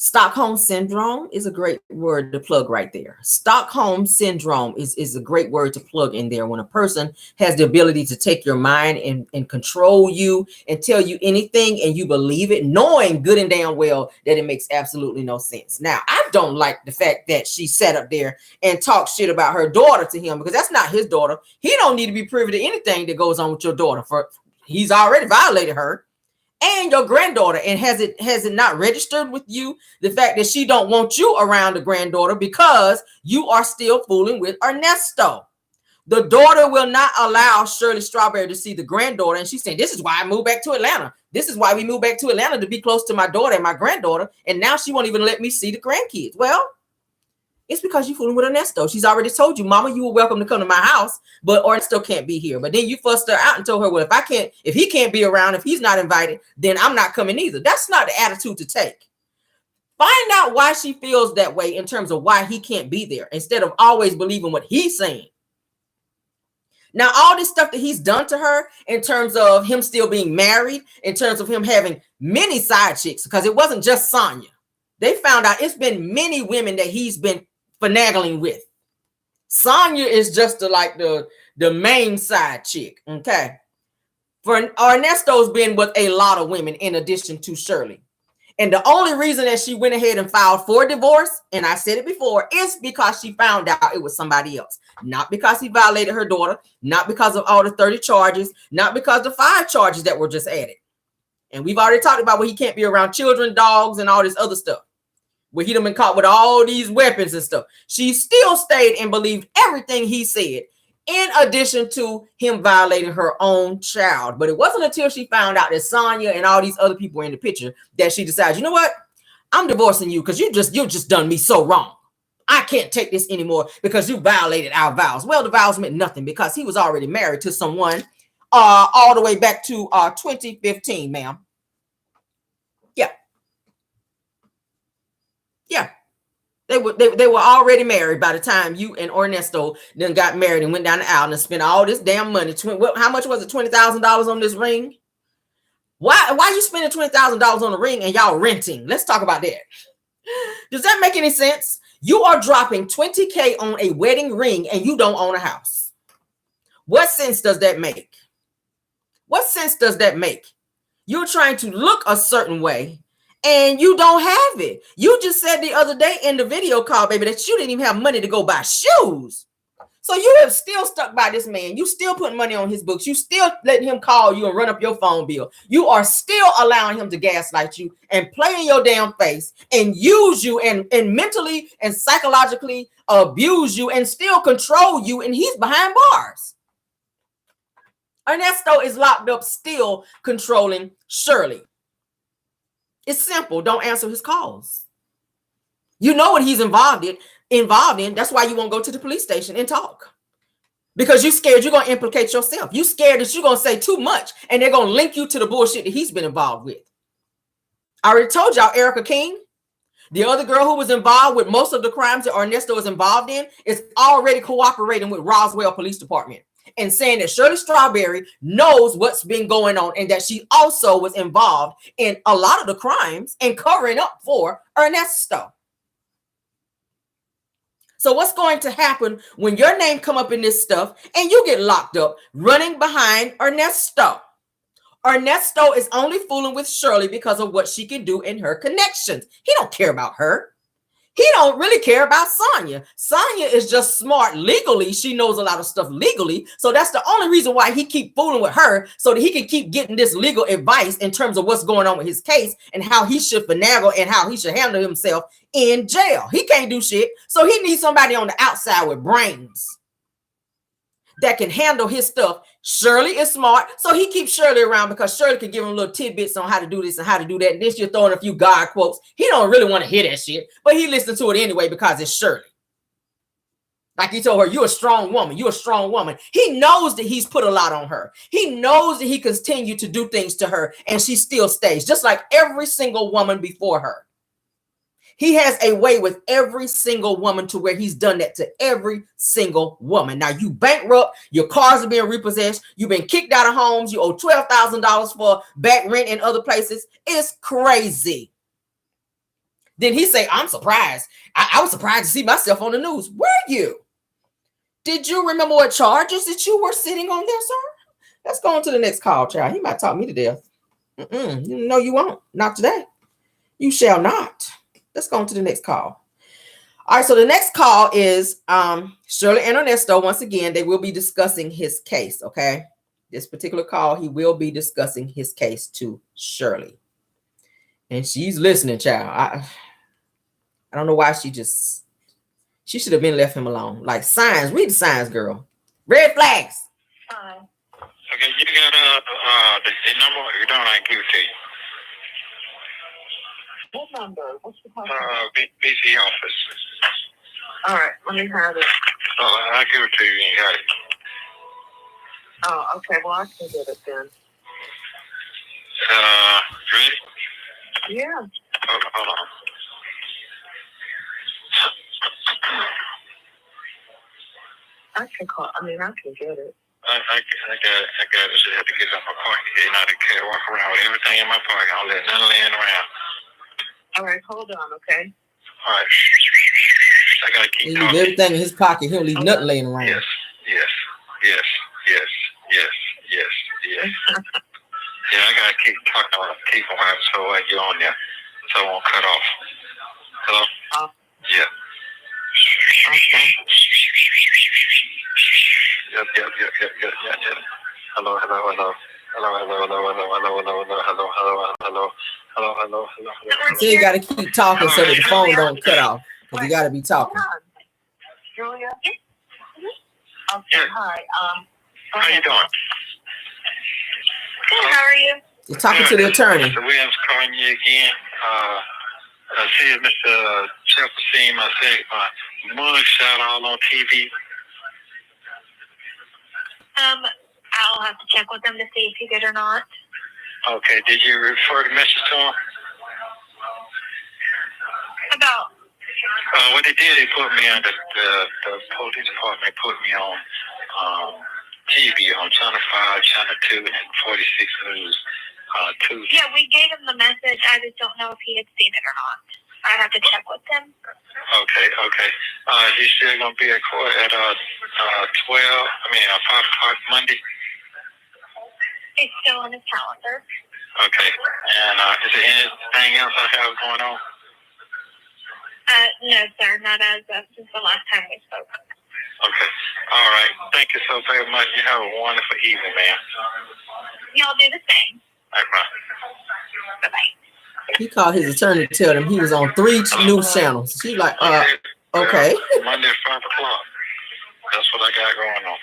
Stockholm syndrome is a great word to plug right there. Stockholm syndrome is a great word to plug in there. When a person has the ability to take your mind and control you and tell you anything and you believe it, knowing good and damn well that it makes absolutely no sense. Now, I don't like the fact that she sat up there and talked shit about her daughter to him, because that's not his daughter. He don't need to be privy to anything that goes on with your daughter. He's already violated her and your granddaughter. And has it not registered with you the fact that she don't want you around the granddaughter because you are still fooling with Ernesto? The daughter will not allow Shirley Strawberry to see the granddaughter, and she's saying, this is why I moved back to Atlanta. This is why we moved back to Atlanta, to be close to my daughter and my granddaughter, and now she won't even let me see the grandkids. Well, it's because you fooling with Ernesto. She's already told you, Mama, you were welcome to come to my house, but Ernesto can't be here. But then you fussed her out and told her, well, if he can't be around, if he's not invited, then I'm not coming either. That's not the attitude to take. Find out why she feels that way in terms of why he can't be there, instead of always believing what he's saying. Now, all this stuff that he's done to her in terms of him still being married, in terms of him having many side chicks, because it wasn't just Sonya. They found out it's been many women that he's been finagling with. Sonya is just the main side chick, okay? For Ernesto's been with a lot of women in addition to Shirley. And the only reason that she went ahead and filed for divorce, and I said it before, is because she found out it was somebody else. Not because he violated her daughter, not because of all the 30 charges, not because of the 5 charges that were just added. And we've already talked about where he can't be around children, dogs, and all this other stuff, where he'd have been caught with all these weapons and stuff. She still stayed and believed everything he said, in addition to him violating her own child. But it wasn't until she found out that Sonya and all these other people were in the picture that she decided, you know what? I'm divorcing you because you just done me so wrong. I can't take this anymore because you violated our vows. Well, the vows meant nothing because he was already married to someone all the way back to 2015, ma'am. Yeah. They were already married by the time you and Ernesto then got married and went down the aisle and spent all this damn money. How much was it? $20,000 on this ring? Why you spending $20,000 on the ring and y'all renting? Let's talk about that. Does that make any sense? You are dropping $20K on a wedding ring and you don't own a house. What sense does that make? What sense does that make? You're trying to look a certain way and you don't have it. You just said the other day in the video call, baby, that you didn't even have money to go buy shoes. So you have still stuck by this man. You still putting money on his books. You still letting him call you and run up your phone bill. You are still allowing him to gaslight you and play in your damn face and use you and mentally and psychologically abuse you and still control you. And he's behind bars. Ernesto is locked up still controlling Shirley. It's simple. Don't answer his calls. You know what he's involved in. That's why you won't go to the police station and talk. Because you're scared you're going to implicate yourself. You're scared that you're going to say too much and they're going to link you to the bullshit that he's been involved with. I already told y'all Erica King, the other girl who was involved with most of the crimes that Ernesto is involved in, is already cooperating with Roswell Police Department and saying that Shirley Strawberry knows what's been going on and that she also was involved in a lot of the crimes and covering up for Ernesto. So what's going to happen when your name come up in this stuff and you get locked up running behind Ernesto? Ernesto is only fooling with Shirley because of what she can do in her connections. He don't care about her. He don't really care about Sonya. Sonya is just smart legally. She knows a lot of stuff legally. So that's the only reason why he keep fooling with her, so that he can keep getting this legal advice in terms of what's going on with his case and how he should finagle and how he should handle himself in jail. He can't do shit. So he needs somebody on the outside with brains that can handle his stuff. Shirley is smart, so he keeps Shirley around because Shirley can give him little tidbits on how to do this and how to do that. And then she'll throw in a few God quotes. He don't really want to hear that shit, but he listens to it anyway because it's Shirley. Like he told her, you're a strong woman. You're a strong woman. He knows that he's put a lot on her. He knows that he continued to do things to her and she still stays, just like every single woman before her. He has a way with every single woman to where he's done that to every single woman. Now you bankrupt, your cars are being repossessed, you've been kicked out of homes, you owe $12,000 for back rent in other places. It's crazy. Then he say, I'm surprised. I was surprised to see myself on the news. Were you? Did you remember what charges that you were sitting on there, sir? Let's go on to the next call, child. He might talk me to death. No, you won't. Not today. You shall not. Let's go on to the next call. All right, so the next call is Shirley and Ernesto. Once again, they will be discussing his case, okay? This particular call, he will be discussing his case to Shirley. And she's listening, child. I don't know why she should have been left him alone. Like signs, read the signs, girl. Red flags. Okay, you got the number? You don't, I give it to you. What number? What's the call? BC office. All right, let me have it. I'll give it to you. You got it. Oh, okay. Well, I can get it then. Ready? Yeah. Hold on. I can call. I mean, I can get it. I got it. I just have to get it out my pocket. You know, I can't walk around with everything in my pocket. I don't let nothing laying around. All right, hold on, okay? All right. I gotta keep He talking. leave everything in his pocket. He don't leave nothing laying around. Yes. Yeah, I gotta keep talking. Keep on having so you're on there, so I won't cut off. Hello? Yeah. Okay. Yep. Hello. So you got to keep talking so that the phone don't cut off. Because you got to be talking. Hold on. Julia? Okay, hi. How you doing? Good, how are you? You're talking to the attorney. Mr. Williams calling you again. I see Mr. Self-Esteem. I said mug shot all on TV. I'll have to check with them to see if he did or not. Okay, did you refer the message to him? About? What they did, they put me on the police department put me on TV on Channel 5, Channel 2, and 46 News. Tuesday. Yeah, we gave him the message. I just don't know if he had seen it or not. I'd have to check with him. Okay. He's still gonna be at court at 5 o'clock Monday. It's still in his calendar. Okay. And is there anything else I have going on? No, sir, not as of since the last time we spoke. Okay. All right. Thank you so very much. You have a wonderful evening, man. Y'all do the same. Bye-bye. Bye-bye. He called his attorney to tell him he was on 3 news channels. She's like, okay. Monday at 5 o'clock. That's what I got going on.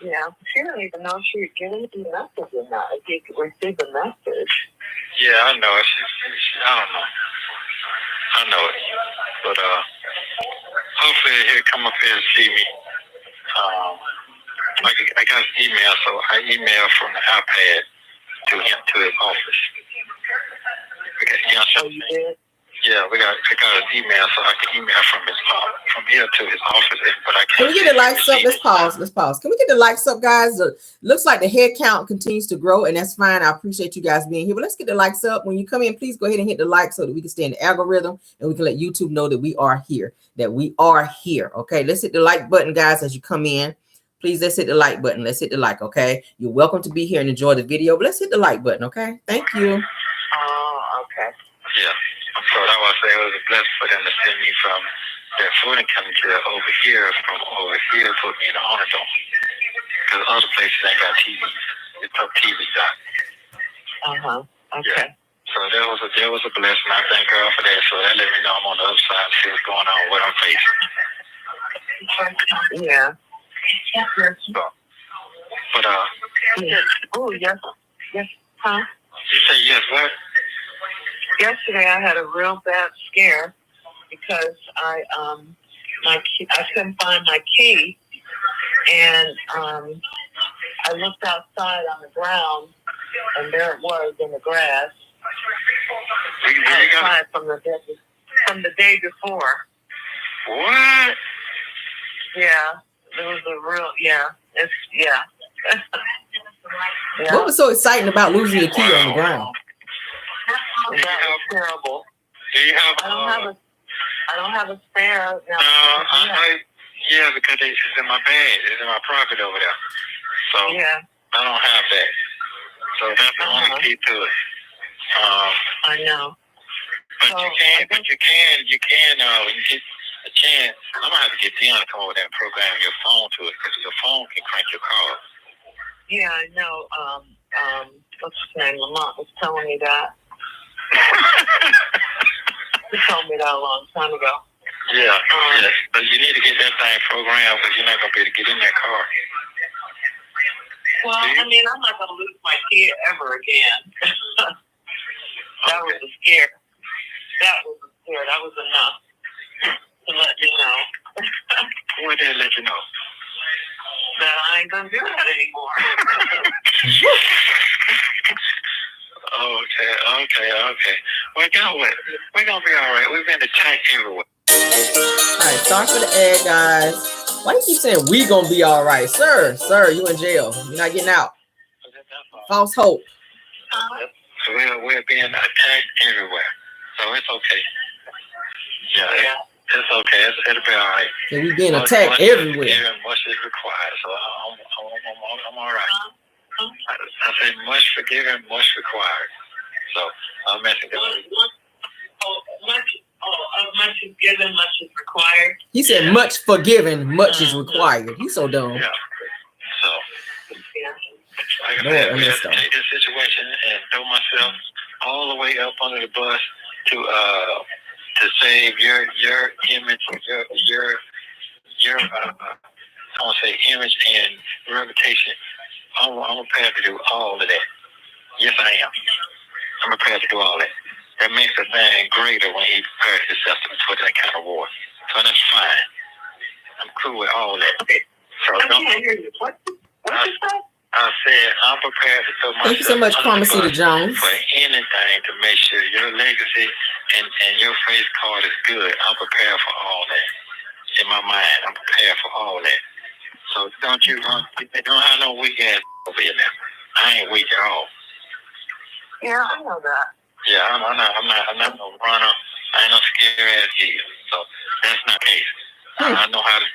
Yeah, she don't even know if she's getting the message or not. If you could receive the message. Yeah, I know it. I don't know. I know it. But hopefully he'll come up here and see me. I got his email, so I emailed from the iPad to him, to his office. Oh, you did? Yeah, I got his email, so I can email from here to his office. But I can't. Can we get the likes up? Let's pause. Can we get the likes up, guys? Looks like the head count continues to grow, and that's fine. I appreciate you guys being here. But let's get the likes up. When you come in, please go ahead and hit the like so that we can stay in the algorithm and we can let YouTube know that we are here. Okay, let's hit the like button, guys, as you come in. Please, let's hit the like button. Let's hit the like, okay? You're welcome to be here and enjoy the video, but let's hit the like button, okay? Thank you. Oh, okay. Yeah. So that was it was a blessing for them to send me from their food and coming to over here, put me in the honor dome. Because other places ain't got TVs. They took TVs out. Okay. Yeah. So there was a blessing. I thank God for that. So that let me know I'm on the other side, see what's going on, what I'm facing. Yeah. So, but yeah. Oh, yes. Yes. Huh? You say yes, what? Yesterday I had a real bad scare because I couldn't find my key, and I looked outside on the ground, and there it was in the grass. Outside from the day before. What? Yeah, it was a real It's yeah. What was so exciting about losing your key on the ground? That was terrible. Do you have? I don't have a spare now. Yeah, because it's in my bag. It's in my pocket over there. So yeah, I don't have that. So that's the only key to it. I know. But so, you can, when you get a chance, I'm gonna have to get Dion to come over there and program your phone to it, because your phone can crank your car. Yeah, I know. What's his name? Lamont was telling me that. He told me that a long time ago. Yeah, yes. But you need to get that thing programmed, because you're not gonna be able to get in that car. Well, I mean, I'm not gonna lose my key ever again. That was a scare. That was enough to let you know. What did it let you know? That I ain't gonna do that anymore. Okay. Well, you know what? We're gonna be all right. We've been attacked everywhere. All right, sorry for the ad, guys. Why you keep saying we gonna be all right? Sir, you in jail. You're not getting out. False hope. So we're being attacked everywhere. So it's okay. Yeah. It's okay. It'll be all right. So we being attacked everywhere. Much is required. So I'm all right. I said much forgiven, much required. So I'm messing with Much is given, much is required. He said much forgiven, much is required. He's so dumb. Yeah. So like I said, we have to take this situation and throw myself all the way up under the bus to save your image, your I want to say image and reputation. I'm prepared to do all of that. Yes, I am. I'm prepared to do all that. That makes a man greater when he prepares himself for that kind of war. So that's fine. I'm cool with all that. So I can't hear you. What you say? I said I'm prepared to throw myself. Thank you so much, Carmacita Jones. For anything to make sure your legacy and your face card is good. I'm prepared for all that. In my mind, I'm prepared for all that. So don't have no weak ass over here now. I ain't weak at all. Yeah, I know that. Yeah, I'm not no runner. I ain't no scary ass idiot. So that's not the case. I know how to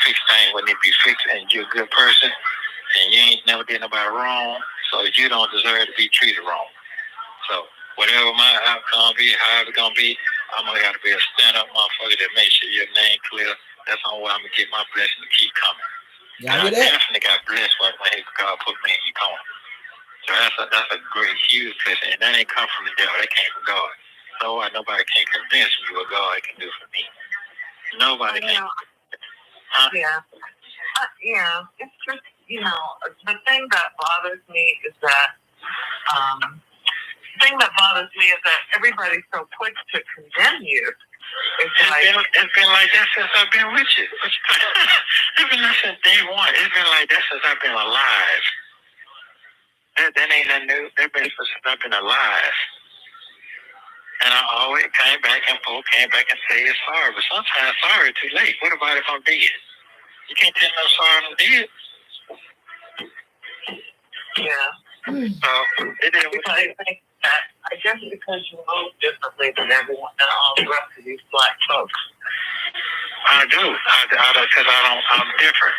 fix things when they be fixed, and you're a good person, and you ain't never did nobody wrong, so you don't deserve to be treated wrong. So whatever my outcome be, however it's gonna be, I'm gonna have to be a stand-up motherfucker that makes sure your name clear That's the only way I'm gonna get my blessing to keep coming. Y'all And hear I that? definitely got blessed when God put me in your corner. So that's a great, huge blessing, and that ain't come from the devil. That came from God. So nobody can convince me what God can do for me. Nobody can. Huh? Yeah, it's just, the thing that bothers me is that, everybody's so quick to condemn you. It's been like that since I've been with you. It's been like since day one. It's been like that since I've been alive. That ain't nothing new. It's been since I've been alive. And I always came back and say it's sorry. But sometimes sorry too late. What about if I'm dead? You can't tell no sorry I'm dead. Yeah. So it is what it is. I guess because you move differently than everyone and all the rest of these black folks. I do. Because I'm different.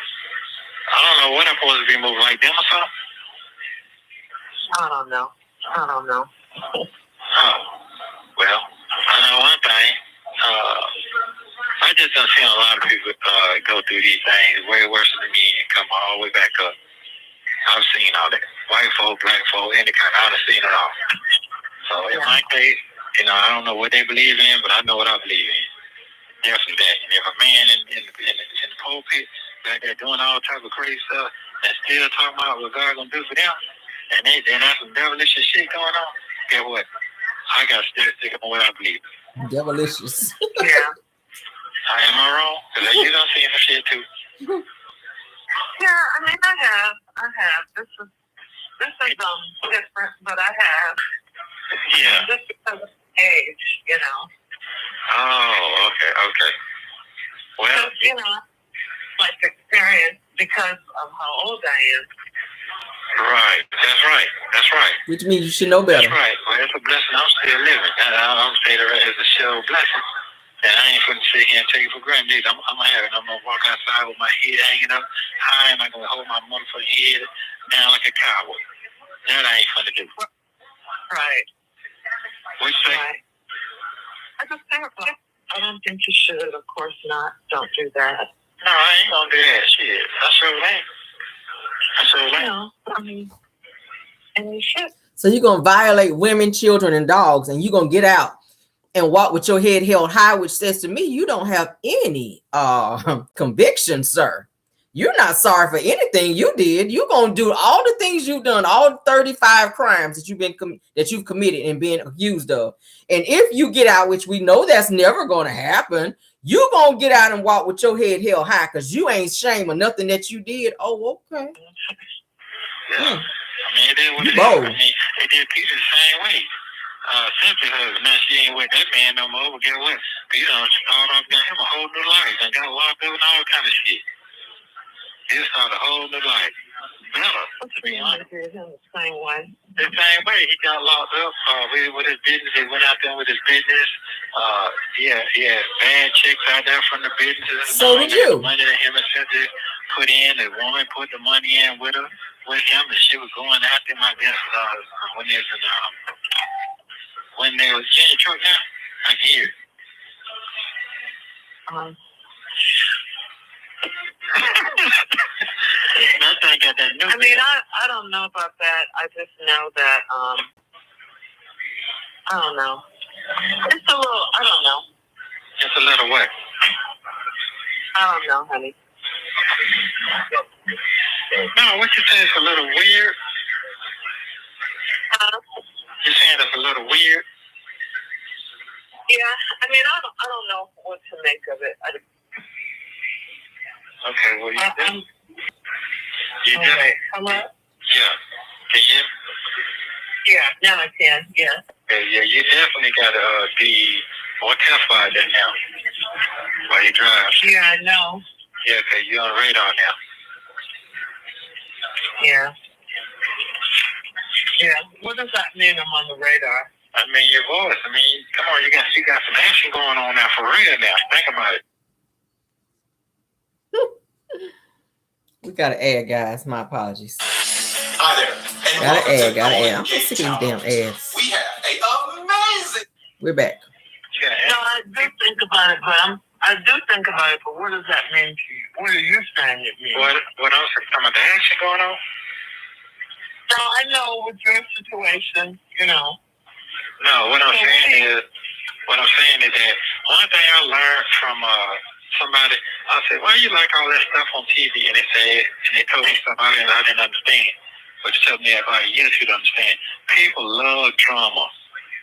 I don't know what I'm supposed to be moving like them or something. I don't know. Oh, well, I know one thing. I just done seen a lot of people go through these things way worse than me and come all the way back up. I've seen all that. White folk, black folk, any kind. I've seen it all. So in my case, I don't know what they believe in, but I know what I believe in. Definitely that. And if a man in the pulpit back there doing all type of crazy stuff and still talking about what God gonna do for them, and that's some devilish shit going on, guess what? I got to still stick on what I believe. Devilicious. Yeah. Am I wrong? Because you don't see some shit too. Yeah, I mean, I have. This is different, but I have. Yeah. Just because of age, Oh, okay. Well, life experience because of how old I am. Right. That's right. Which means you should know better. That's right. Well, it's a blessing. I'm still living. I'm saying it's a show blessing. And I ain't finna sit here and take it for granted. I'm gonna have it. I'm gonna walk outside with my head hanging up high, and I'm gonna hold my motherfucking head down like a cowboy. That I ain't finna do. Right. What you say? Right. I don't think you should. Of course not. Don't do that. No, I ain't gonna do that shit. I sure ain't. No, I mean, and you should. So you're gonna violate women, children, and dogs, and you're gonna get out and walk with your head held high, which says to me you don't have any conviction, sir. You're not sorry for anything you did. You're gonna do all the things you've done, all 35 crimes that you've committed and been accused of. And if you get out, which we know that's never gonna happen, you're gonna get out and walk with your head held high because you ain't ashamed of nothing that you did. Oh, okay. Yeah. I mean, it is what it is. I mean, they did Peter the same way. Simply husband. Now she ain't with that man no more. But guess what? You know, started off got him a whole new life and got locked up and all kind of shit. He started a whole new life. Better, to be honest. The same way. The same way. He got locked up with his business. He went out there with his business. He had bad chicks out there from the businesses. So did you. The money that him and Cynthia put in, the woman put the money in with him, and she was going after him, I guess, when they was in the truck now. I can hear it. I mean, I don't know about that. I just know that, I don't know. It's a little, I don't know. It's a little what? I don't know, honey. No, what you saying is a little weird. You're saying it's a little weird? Yeah, I mean, I don't know what to make of it. Okay, well, you okay. Hello? Yeah. Can you? Yeah, now I can, yeah. Yeah, you definitely got to be more careful out there now while you drive. Yeah, I know. Yeah, because you're on the radar now. Yeah. Yeah, what does that mean I'm on the radar? I mean, your voice. I mean, come on, you got some action going on now for real now. Think about it. We got an ad, guys. My apologies. Hi there. Got an ad. I'm so sick of these damn ads. We have an amazing. We're back. No, I do think about it, but I do think about it, but what does that mean to you? What are you saying it means? What else is some of the action going on? No, I know with your situation, you know. No, what I'm saying is that one thing I learned from somebody, I said, why you like all that stuff on TV? And they told me something I didn't understand. But it took me about years to understand. People love drama.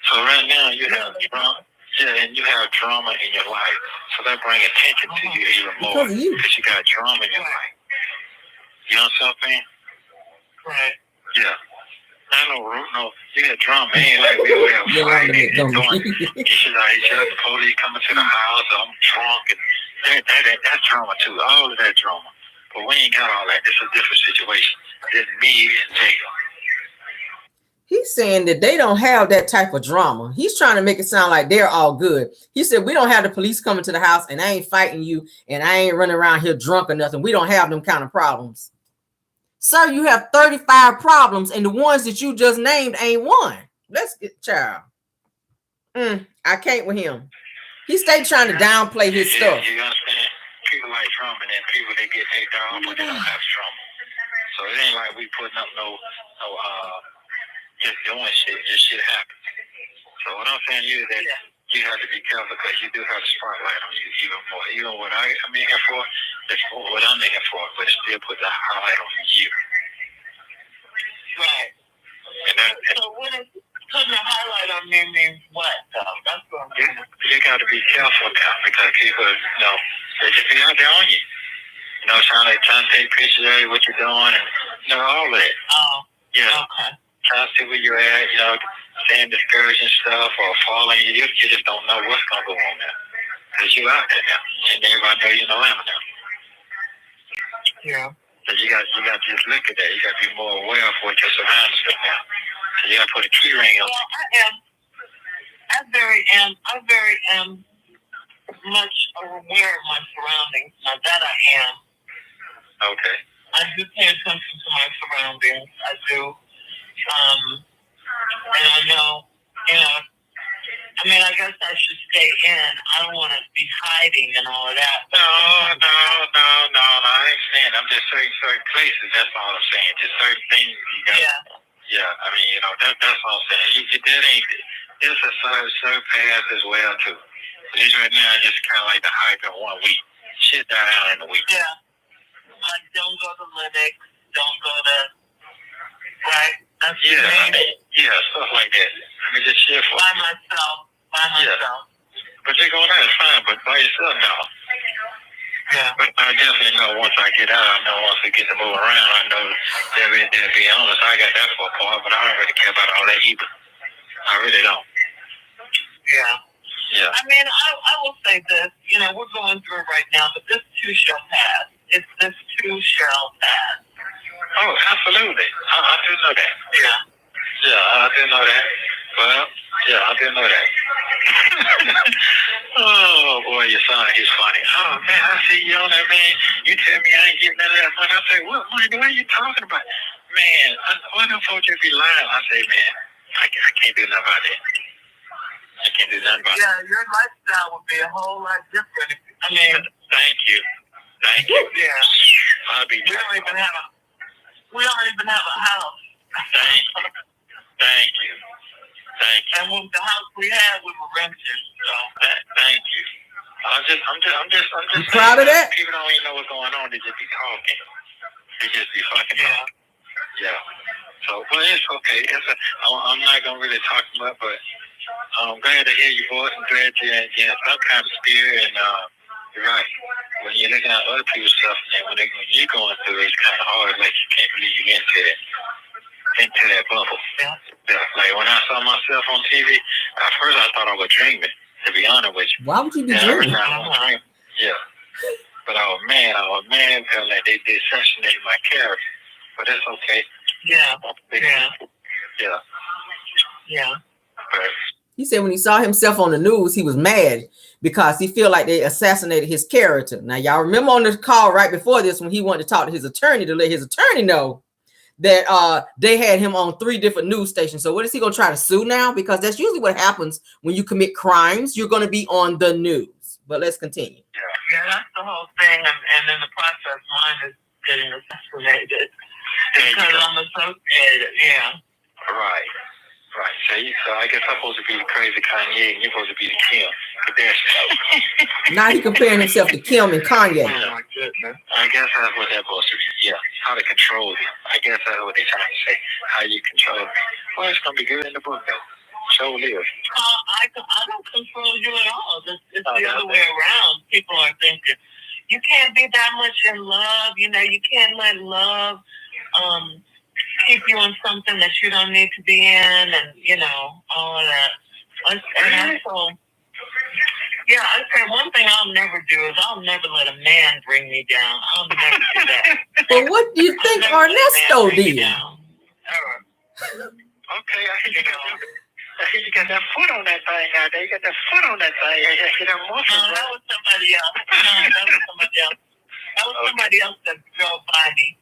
So right now you have drama. Yeah, and you have drama in your life. So that brings attention to you even more. Because you got drama in your life. You know what I'm saying? Right. Yeah. No, you got drama. Ain't like we were fighting and doing shit like the police coming to the house, I'm drunk, and that's drama too. All of that drama. But we ain't got all that. This is a different situation. It's me and jail. He's saying that they don't have that type of drama. He's trying to make it sound like they're all good. He said, we don't have the police coming to the house and I ain't fighting you and I ain't running around here drunk or nothing. We don't have them kind of problems. Sir, you have 35 problems and the ones that you just named ain't one. Let's get child. I can't with him. He stayed trying to downplay his stuff. You understand? People like drama and then people they get taken off but they don't have drama. So it ain't like we putting up no just doing shit, just shit happens. So what I'm saying is that you have to be careful because you do have a spotlight on you even more. Even what I'm in here for, that's what I'm in here for, but it still puts a highlight on you. Right. So what is putting a highlight on me means what, though? That's what I'm saying. You got to be careful now because people, they just be out there on you. Trying to take pictures of what you're doing and, all that. Oh. Yeah. Okay. Trying to see where you're at, saying discouraging stuff or falling. You just don't know what's going to go on now. Because you're out there now. And everybody know you know him now. Yeah. So you got to just look at that. You got to be more aware of what your surroundings are now. So you got to put a key ring on. Well, I very am much aware of my surroundings. Now that I am. Okay. I do pay attention to my surroundings. I do. And I know, I guess I should stay in. I don't want to be hiding and all of that. No, I ain't saying. I'm just saying certain places. That's all I'm saying. Just certain things you got. Yeah. That's all I'm saying. There's a certain path as well too. This right now is just kind of like the hype in 1 week. Shit die out in a week. Yeah. Don't go to Linux. Don't go to. Right. That's stuff like that. Just share for by myself. Yeah. But you're going out is fine, but by yourself now. Yeah. But I definitely know once I get out, I know once we get to move around, I know they'll be honest, I got that for a part, but I don't really care about all that either. I really don't. Yeah. Yeah. I will say this, we're going through it right now, but this too shall pass. This too shall pass. Oh, absolutely. I do know that. Yeah. Yeah, I do know that. Well, yeah, I do know that. Oh, boy, your son, he's funny. Oh, man, I see you on that, man. You tell me I ain't getting none of that money. I say, what money? What are you talking about? Man, why don't folks just be lying? I say, man, I can't do nothing about that. I can't do nothing about that. Yeah, your lifestyle would be a whole lot different. Thank you. Yeah. I'll be we don't even have a house. Thank you. And with the house we had, we were renters. So. Thank you. I'm just proud of that? People don't even know what's going on. They just be talking. They just be fucking talking. Yeah. So, but it's okay. I'm not gonna really talk much, but I'm glad to hear your voice. I'm glad you're in some kind of spirit. And you're right. When you're looking at other people's stuff, and when you're going through it, it's kind of hard. Like you can't believe you're into that bubble. Yeah. Like when I saw myself on TV, at first I thought I was dreaming. To be honest with you. Why would you be dreaming? Yeah. But I was mad because like they assassinated my character. But that's okay. Yeah. But he said when he saw himself on the news, he was mad because he feel like they assassinated his character. Now, y'all remember on the call right before this when he wanted to talk to his attorney to let his attorney know that they had him on 3 different news stations. So what is he going to try to sue now? Because that's usually what happens when you commit crimes. You're going to be on the news. But let's continue. Yeah, that's the whole thing, and in the process, mine is getting assassinated because I'm associated. Yeah. Right. So I guess I'm supposed to be the crazy Kanye, and you're supposed to be the Kim. Now he comparing himself to Kim and Kanye. Oh my goodness. I guess that's what they're supposed to be. Yeah. How to control them. I guess that's what they're trying to say. How you control them. Well, it's gonna be good in the book though. Show live. I don't control you at all. It's the other way around. People are thinking you can't be that much in love. You know, you can't let love keep you in something that you don't need to be in, and you know all of that. And also, yeah, I say one thing I'll never do is I'll never let a man bring me down. I'll never do that. But what do you think Ernesto did? Okay, I hear you. You got that foot on that thing out there. You got that foot on that thing. You got muscles. No, that was somebody else. That was somebody else that drove by me.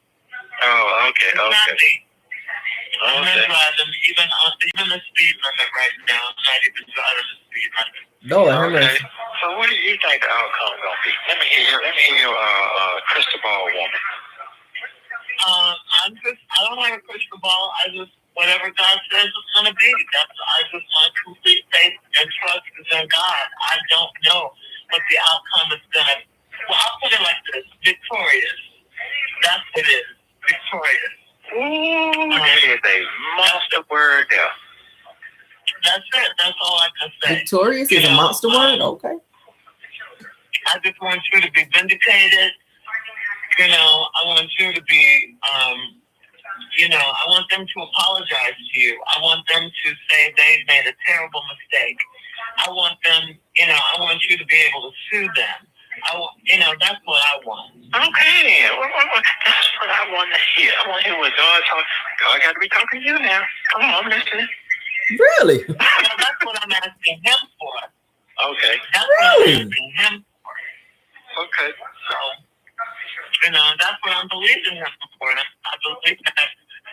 Oh, okay. Not me. I'm not driving even the speed limit right now. I'm not even driving the speed limit. Okay. So what do you think the outcome gonna be? Let me hear your crystal ball woman. I don't have a crystal ball. Whatever God says it's gonna be. I just want complete faith and trust in God. I don't know what the outcome is gonna. Well, I'll put it like this: victorious. That's what it is. Victorious. Ooh, that is a monster word there. That's it. That's all I can say. Victorious is a monster word? Okay. I just want you to be vindicated. You know, I want you to be, I want them to apologize to you. I want them to say they made a terrible mistake. I want them, I want you to be able to sue them. That's what I want. Okay, that's what I want to hear. I want to hear what God talks. God got to be talking to you now. Come on, I'm listening. Really? Well, that's what I'm asking him for. Okay. That's what I'm asking him for. Okay. So, that's what I'm believing him for. And I believe that,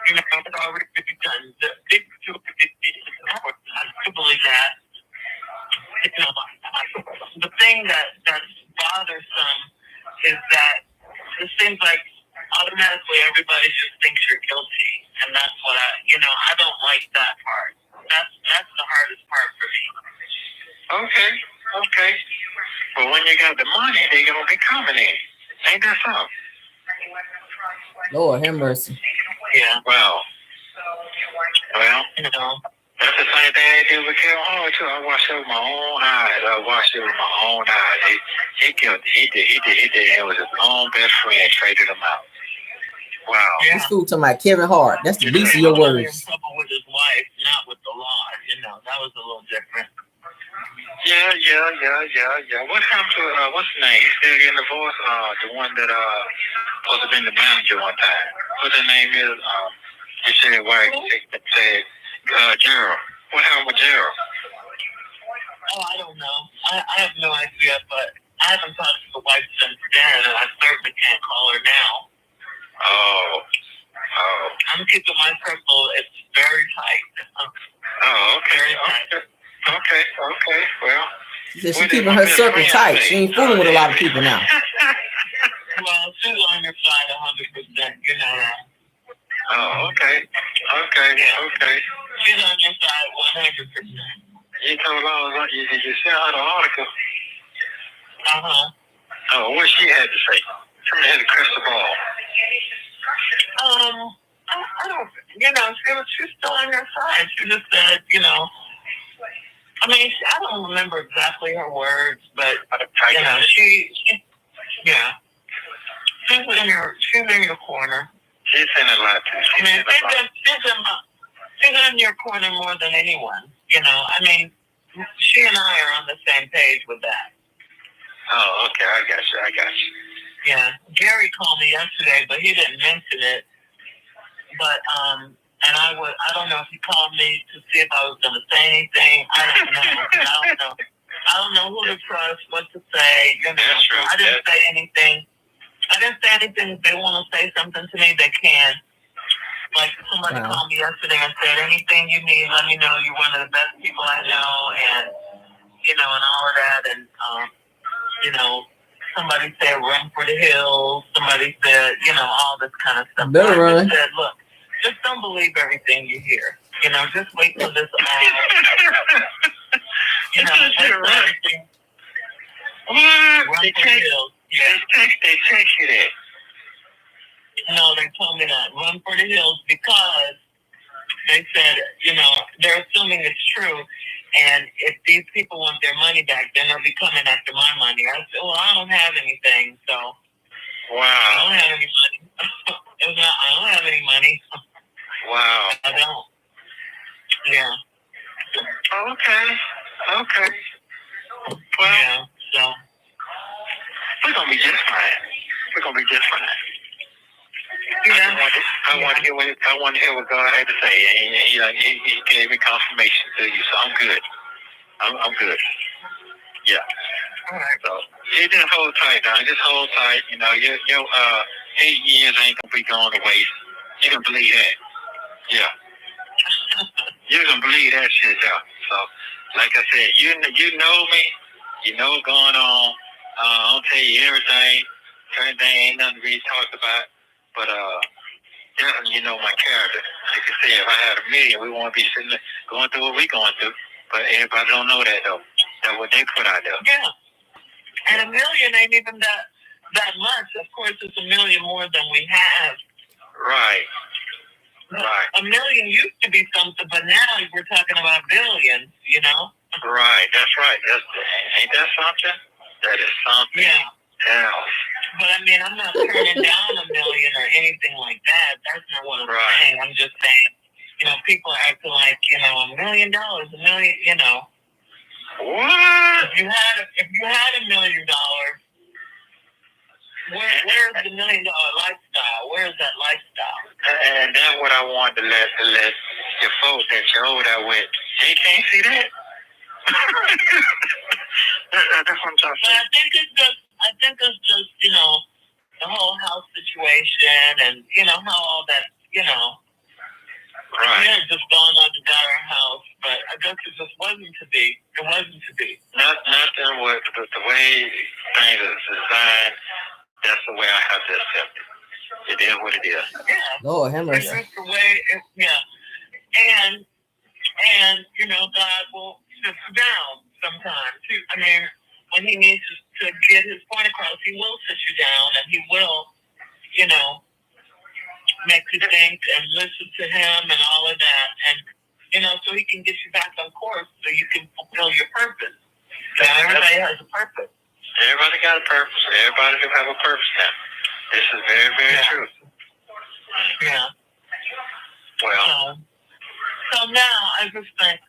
it's already done. I do believe that. The thing that's bothersome is that it seems like automatically everybody just thinks you're guilty, and that's what I don't like that part. That's the hardest part for me. Okay. But when you got the money, they're gonna be coming in. Ain't that something? Lord have mercy. Yeah. Well, that's the same thing they did with Kevin Hart too. I watched it with my own eyes. He killed. He did. It was his own best friend traded him out. Wow. Yeah. This fool talking about Kevin Hart. That's the least of your words. He was in trouble with his wife, not with the law. That was a little different. Yeah. What happened to what's his name? He's still getting divorced. The one that supposed to be the manager one time. What the name is? He said Gerald. What happened with Gerald? Oh, I don't know. I have no idea, but I haven't talked to the wife since then, and I certainly can't call her now. Oh. I'm keeping my circle. It's very tight. Oh, okay. Very tight. Okay. Well, she's keeping her circle tight. She ain't fooling with a lot of people now. Well, she's on your side 100%. That. Oh, okay. She's on your side 100%. You told her, you sent her the article. Oh, what she had to say? She had a crystal ball. I don't. She's still on your side. She just said, I don't remember exactly her words, but she's in your corner. She's in a lot too. She's in your corner more than anyone. She and I are on the same page with that. Oh, okay. I got you. Yeah, Gary called me yesterday, but he didn't mention it. But and I don't know if he called me to see if I was going to say anything. I don't know. I don't know who to trust, what to say. That's true. I didn't say anything. If they want to say something to me, they can. Like somebody called me yesterday and said, anything you need, let me know. You're one of the best people I know, and and all of that. And somebody said run for the hills. Somebody said, all this kind of stuff. Better I run. just said, look, just don't believe everything you hear. Just wait till this. Everything. What? They text you that. No, they told me not. Run for the hills because they said, they're assuming it's true. And if these people want their money back, then they'll be coming after my money. I said, well, I don't have anything, so. Wow. I don't have any money. I don't have any money. Wow. I don't. Yeah. Okay. Well, yeah, so. we're going to be just fine. Yeah. I want to hear what God had to say. And he gave me confirmation to you, so I'm good. I'm good. Yeah. All right. So you just hold tight now. Just hold tight. Your 8 years ain't gonna be going to waste. You can believe that. Yeah. You can believe that shit, yeah. So, like I said, you know me. You know what's going on. I'll tell you everything. Certain thing ain't nothing to be talked about. But definitely you know my character. Like I said, if I had $1 million, we won't be sitting there going through what we going through. But everybody don't know that though. That's what they put out there. Yeah. And $1 million ain't even that much. Of course, it's $1 million more than we have. Right. Right. $1 million used to be something, but now we're talking about billions. Right. That's right. Ain't that something? That is something. Yeah. Else. But I mean, I'm not turning down $1 million or anything like that. That's not what I'm saying. I'm just saying, people are acting like, $1 million, $1 million, What? If you had $1 million, where's the $1 million lifestyle? Where's that lifestyle? And that's what I wanted to let your folks that you're over there with. They can't see that. That's what I'm trying to say. But I think it's just, the whole house situation and, how all that, Right. Yeah, just gone on to our house, but I guess it just wasn't to be. It wasn't to be. Nothing with the way things are designed. That's the way I have to accept it. It is what it is. Yeah. Lord have mercy. It's just the way. And God will sit you down sometimes. I mean, when He needs to get His point across, He will sit you down, and He will, make you think and listen to Him and all of that, and so He can get you back on course so you can fulfill your purpose. Everybody has a purpose. Everybody got a purpose. Everybody can have a purpose now. This is very, very true. Yeah. Well. So now I just think,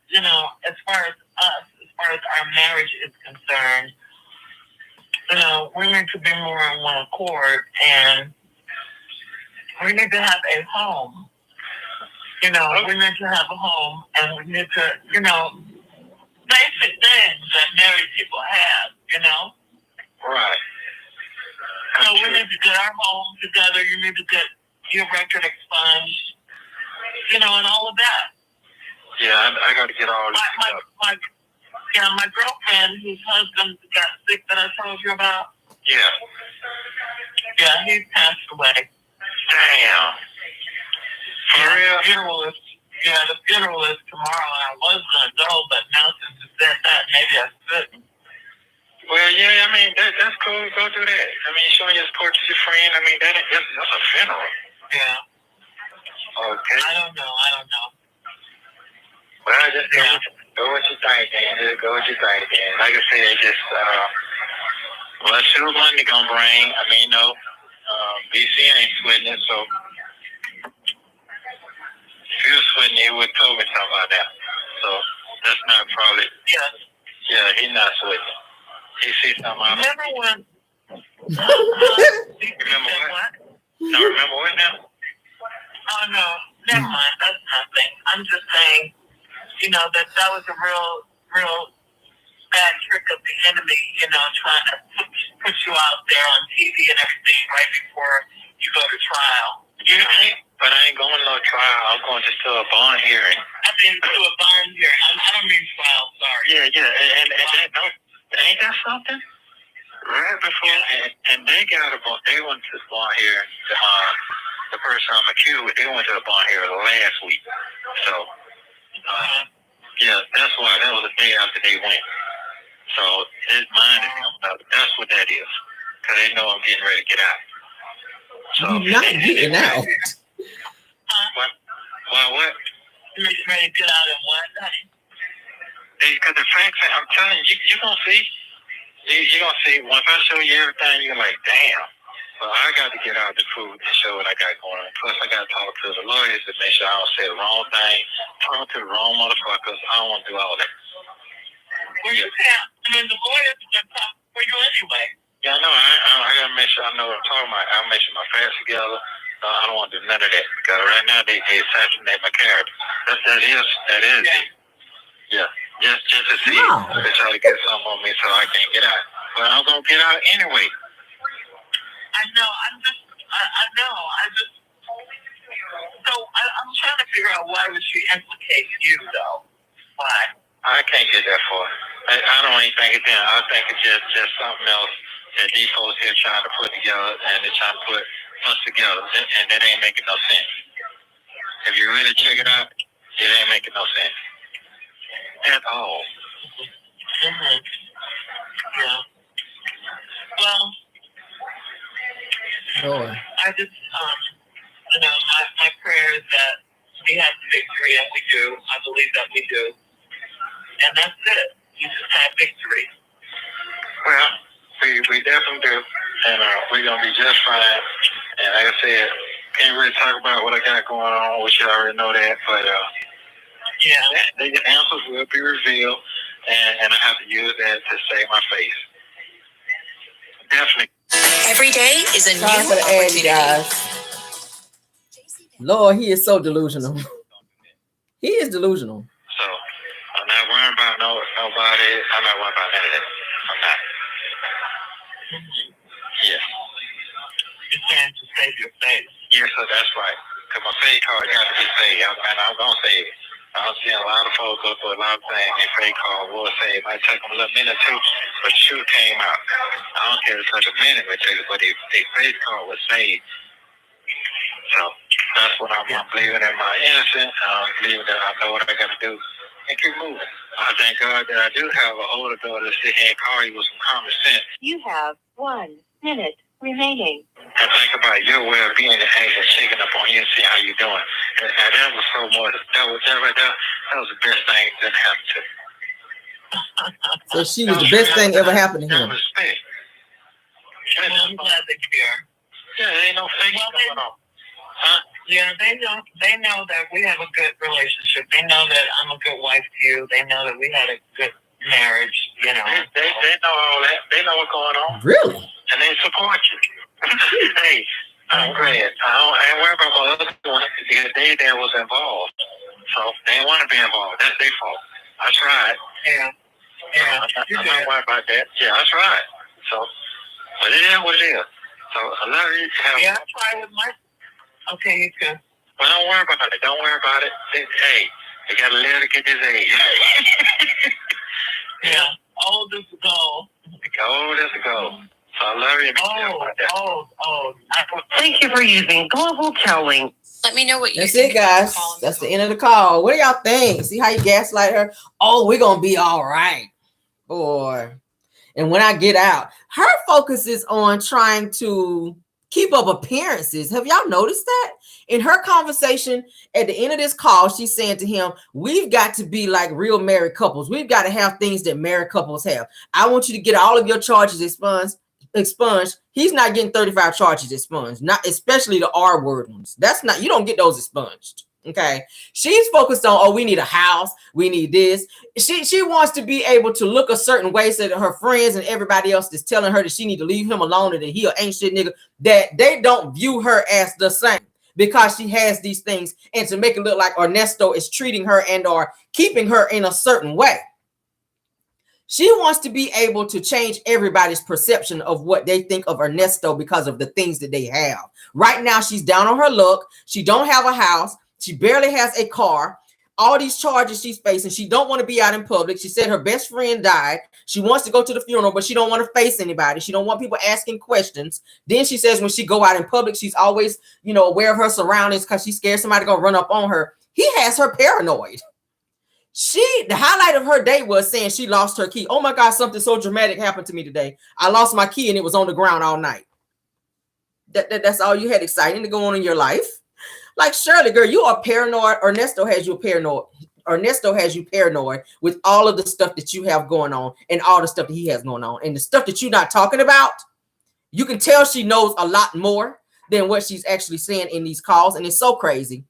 as far as us, as far as our marriage is concerned, we need to be more on one accord, and we need to have a home. We need to have a home, and we need to, basic things that married people have, Right. So we need to get our home together. You need to get your record expunged, and all of that. Yeah, I got to get all this together. My girlfriend, whose husband got sick that I told you about. Yeah. Yeah, he passed away. Damn. For real? The funeral is tomorrow. I was going to go, but now since you said that, maybe I shouldn't. Well, yeah, I mean, that's cool. Go do that. I mean, showing your support to your friend, I mean, that's a funeral. Yeah. Okay. I don't know. Well, just go with your thing, then. Just go with your thing, then. Like I said, just, see what money gonna bring. I mean, BC ain't sweating it, so if he was sweating it, he would have told me something about that. So that's not probably. Yeah, he's not sweating it. He sees something out of it. Remember when? Remember what? No, remember what now? Oh, no. Never mind. That's nothing. I'm just saying, that was a real bad trick of the enemy, trying to put you out there on TV and everything right before you go to trial. But I ain't going to no trial. I'm going just to a bond hearing. I mean, to a bond hearing. I don't mean trial, sorry. Yeah. And ain't that something? right before, and they went to the bar here. The person I'm accused with, they went to the bar here last week. So, yeah, that's why. That was the day after they went. So his mind is coming up. That's what that is. Because they know I'm getting ready to get out. So you're not getting out. What? You're ready to get out in one day. Because the facts, I'm telling you, you're going to see. You're going to see. Once I show you everything, you're like, damn. Well, I got to get out the food and show what I got going on. Plus, I got to talk to the lawyers to make sure I don't say the wrong thing, talk to the wrong motherfuckers. I don't want to do all that. Well, you can't. I mean, the lawyers are going to talk for you anyway. Yeah, I know. I got to make sure I know what I'm talking about. I'll make sure my facts together. I don't want to do none of that. Because right now, they assassinate my character. That is it. Yeah. Just to see. Wow. They try to get something on me so I can't get out. But I'm going to get out anyway. I know. So I'm trying to figure out why would she implicate you, though? Why? I can't get that far. I don't even think it's them. I think it's just something else that these folks here trying to put together, and they're trying to put us together, and that ain't making no sense. If you really check it out, it ain't making no sense at all. Mm-hmm. Yeah. Well, Boy. I just, my prayer is that we have victory, and we do. I believe that we do. And that's it. You just have victory. Well, we definitely do. And we're going to be just fine. And like I said, can't really talk about what I got going on, which you already know that. But the answers will be revealed. And I have to use that to save my face. Definitely. Every day is a Sorry new for the ad, opportunity. guys. Lord, he is so delusional. He is delusional. So I'm not worrying about nobody. I'm not worrying about none of that. I'm not. Yes. You're trying to save your face. Yes, so that's right. Because my fake card got to be saved. And I'm going to save it. I'm seeing a lot of folks go through a lot of things. Their fake card will save. It might take them a little minute or two, but the truth came out. I don't care if it took a minute, but their fake card was saved. So that's what I'm believing in my innocence. I'm believing that I know what I got to do and keep moving. I thank God that I do have an older daughter that sit here and call you with some common sense. You have 1 minute remaining. And think about your well-being and angels checking up on you and seeing how you're doing. And that was so much. That was the best thing that happened to me. So she was the best thing ever happened to him. Respect. Well, I'm glad that you're here. Yeah, there ain't no fake going on. Huh? Yeah, they know that we have a good relationship. They know that I'm a good wife to you. They know that we had a good marriage, you know. They know all that. They know what's going on. Really? And they support you. Hey, I'm glad. I ain't worried about my other one because they was involved. So they didn't want to be involved. That's their fault. I tried. Yeah. I'm not worried about that. Yeah, I tried. So, but it is what it is. So I love you. I tried with my. Okay, you too. Well, don't worry about it. Don't worry about it. Hey, they got to live to get this age. Yeah. Old is the goal. Old is the goal. So I love you. Thank you for using Global Towing. Let me know what you That's think. it, guys. That's the end of the call. What do y'all think? See how you gaslight her? Oh, we're going to be all right. Boy. And when I get out, her focus is on trying to keep up appearances. Have y'all noticed that? In her conversation at the end of this call, she's saying to him, we've got to be like real married couples. We've got to have things that married couples have. I want you to get all of your charges expunged. He's not getting 35 charges expunged, not especially the R word ones. That's not, you don't get those expunged. Okay. She's focused on, oh, we need a house. We need this. She wants to be able to look a certain way so that her friends and everybody else is telling her that she need to leave him alone and that he ain't shit nigga, that they don't view her as the same because she has these things, and to make it look like Ernesto is treating her and or keeping her in a certain way. She wants to be able to change everybody's perception of what they think of Ernesto because of the things that they have. Right now, she's down on her luck. She don't have a house. She barely has a car. all these charges she's facing. She don't want to be out in public. She said her best friend died. She wants to go to the funeral, but she don't want to face anybody. She don't want people asking questions. Then she says when she go out in public, she's always, aware of her surroundings because she's scared somebody gonna run up on her. He has her paranoid. The highlight of her day was saying she lost her key. Oh my God, something so dramatic happened to me today. I lost my key and it was on the ground all night. That's all you had exciting to go on in your life? Like, Shirley, girl, you are paranoid. Ernesto has you paranoid. Ernesto has you paranoid with all of the stuff that you have going on and all the stuff that he has going on. And the stuff that you're not talking about, you can tell she knows a lot more than what she's actually saying in these calls. And it's so crazy.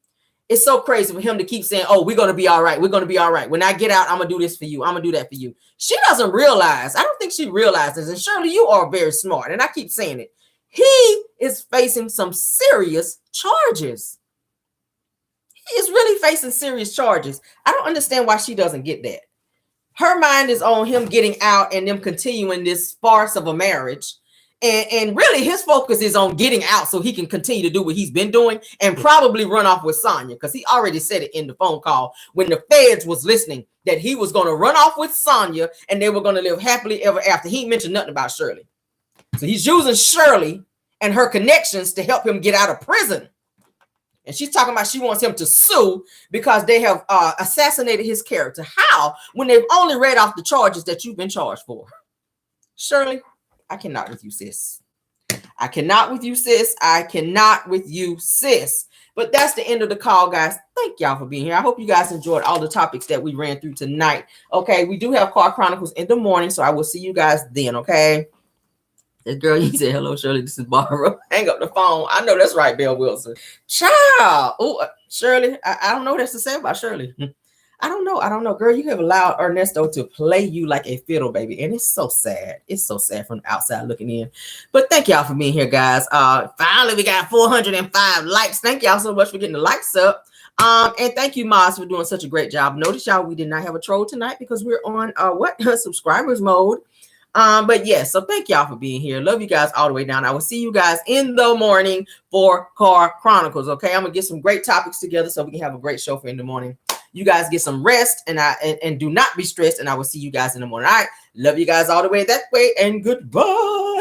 It's so crazy for him to keep saying, oh, we're going to be all right. We're going to be all right. When I get out, I'm going to do this for you. I'm going to do that for you. She doesn't realize. I don't think she realizes. And Shirley, you are very smart. And I keep saying it. He is facing some serious charges. He is really facing serious charges. I don't understand why she doesn't get that. Her mind is on him getting out and them continuing this farce of a marriage. And really his focus is on getting out so he can continue to do what he's been doing and probably run off with Sonya, because he already said it in the phone call when the feds was listening that he was going to run off with Sonya and they were going to live happily ever after. He mentioned nothing about Shirley. So he's using Shirley and her connections to help him get out of prison. And she's talking about she wants him to sue because they have assassinated his character. How? When they've only read off the charges that you've been charged for. Shirley, I cannot with you, sis. I cannot with you, sis. I cannot with you, sis. But that's the end of the call, guys. Thank y'all for being here. I hope you guys enjoyed all the topics that we ran through tonight. Okay, we do have Car Chronicles in the morning, so I will see you guys then, okay? That girl, you said, hello, Shirley, this is Barbara. Hang up the phone. I know that's right, Bill Wilson. Child. Oh, Shirley, I don't know what that's to say about Shirley. I don't know. Girl, you have allowed Ernesto to play you like a fiddle, baby. And it's so sad. It's so sad from the outside looking in. But thank y'all for being here, guys. Finally, we got 405 likes. Thank y'all so much for getting the likes up. And thank you, Maz, for doing such a great job. Notice, y'all, we did not have a troll tonight because we're on subscribers mode. But yes, so thank y'all for being here. Love you guys all the way down. I will see you guys in the morning for Car Chronicles. Okay, I'm gonna get some great topics together so we can have a great show for in the morning. You guys get some rest and do not be stressed. And I will see you guys in the morning. All right, love you guys all the way that way, and goodbye.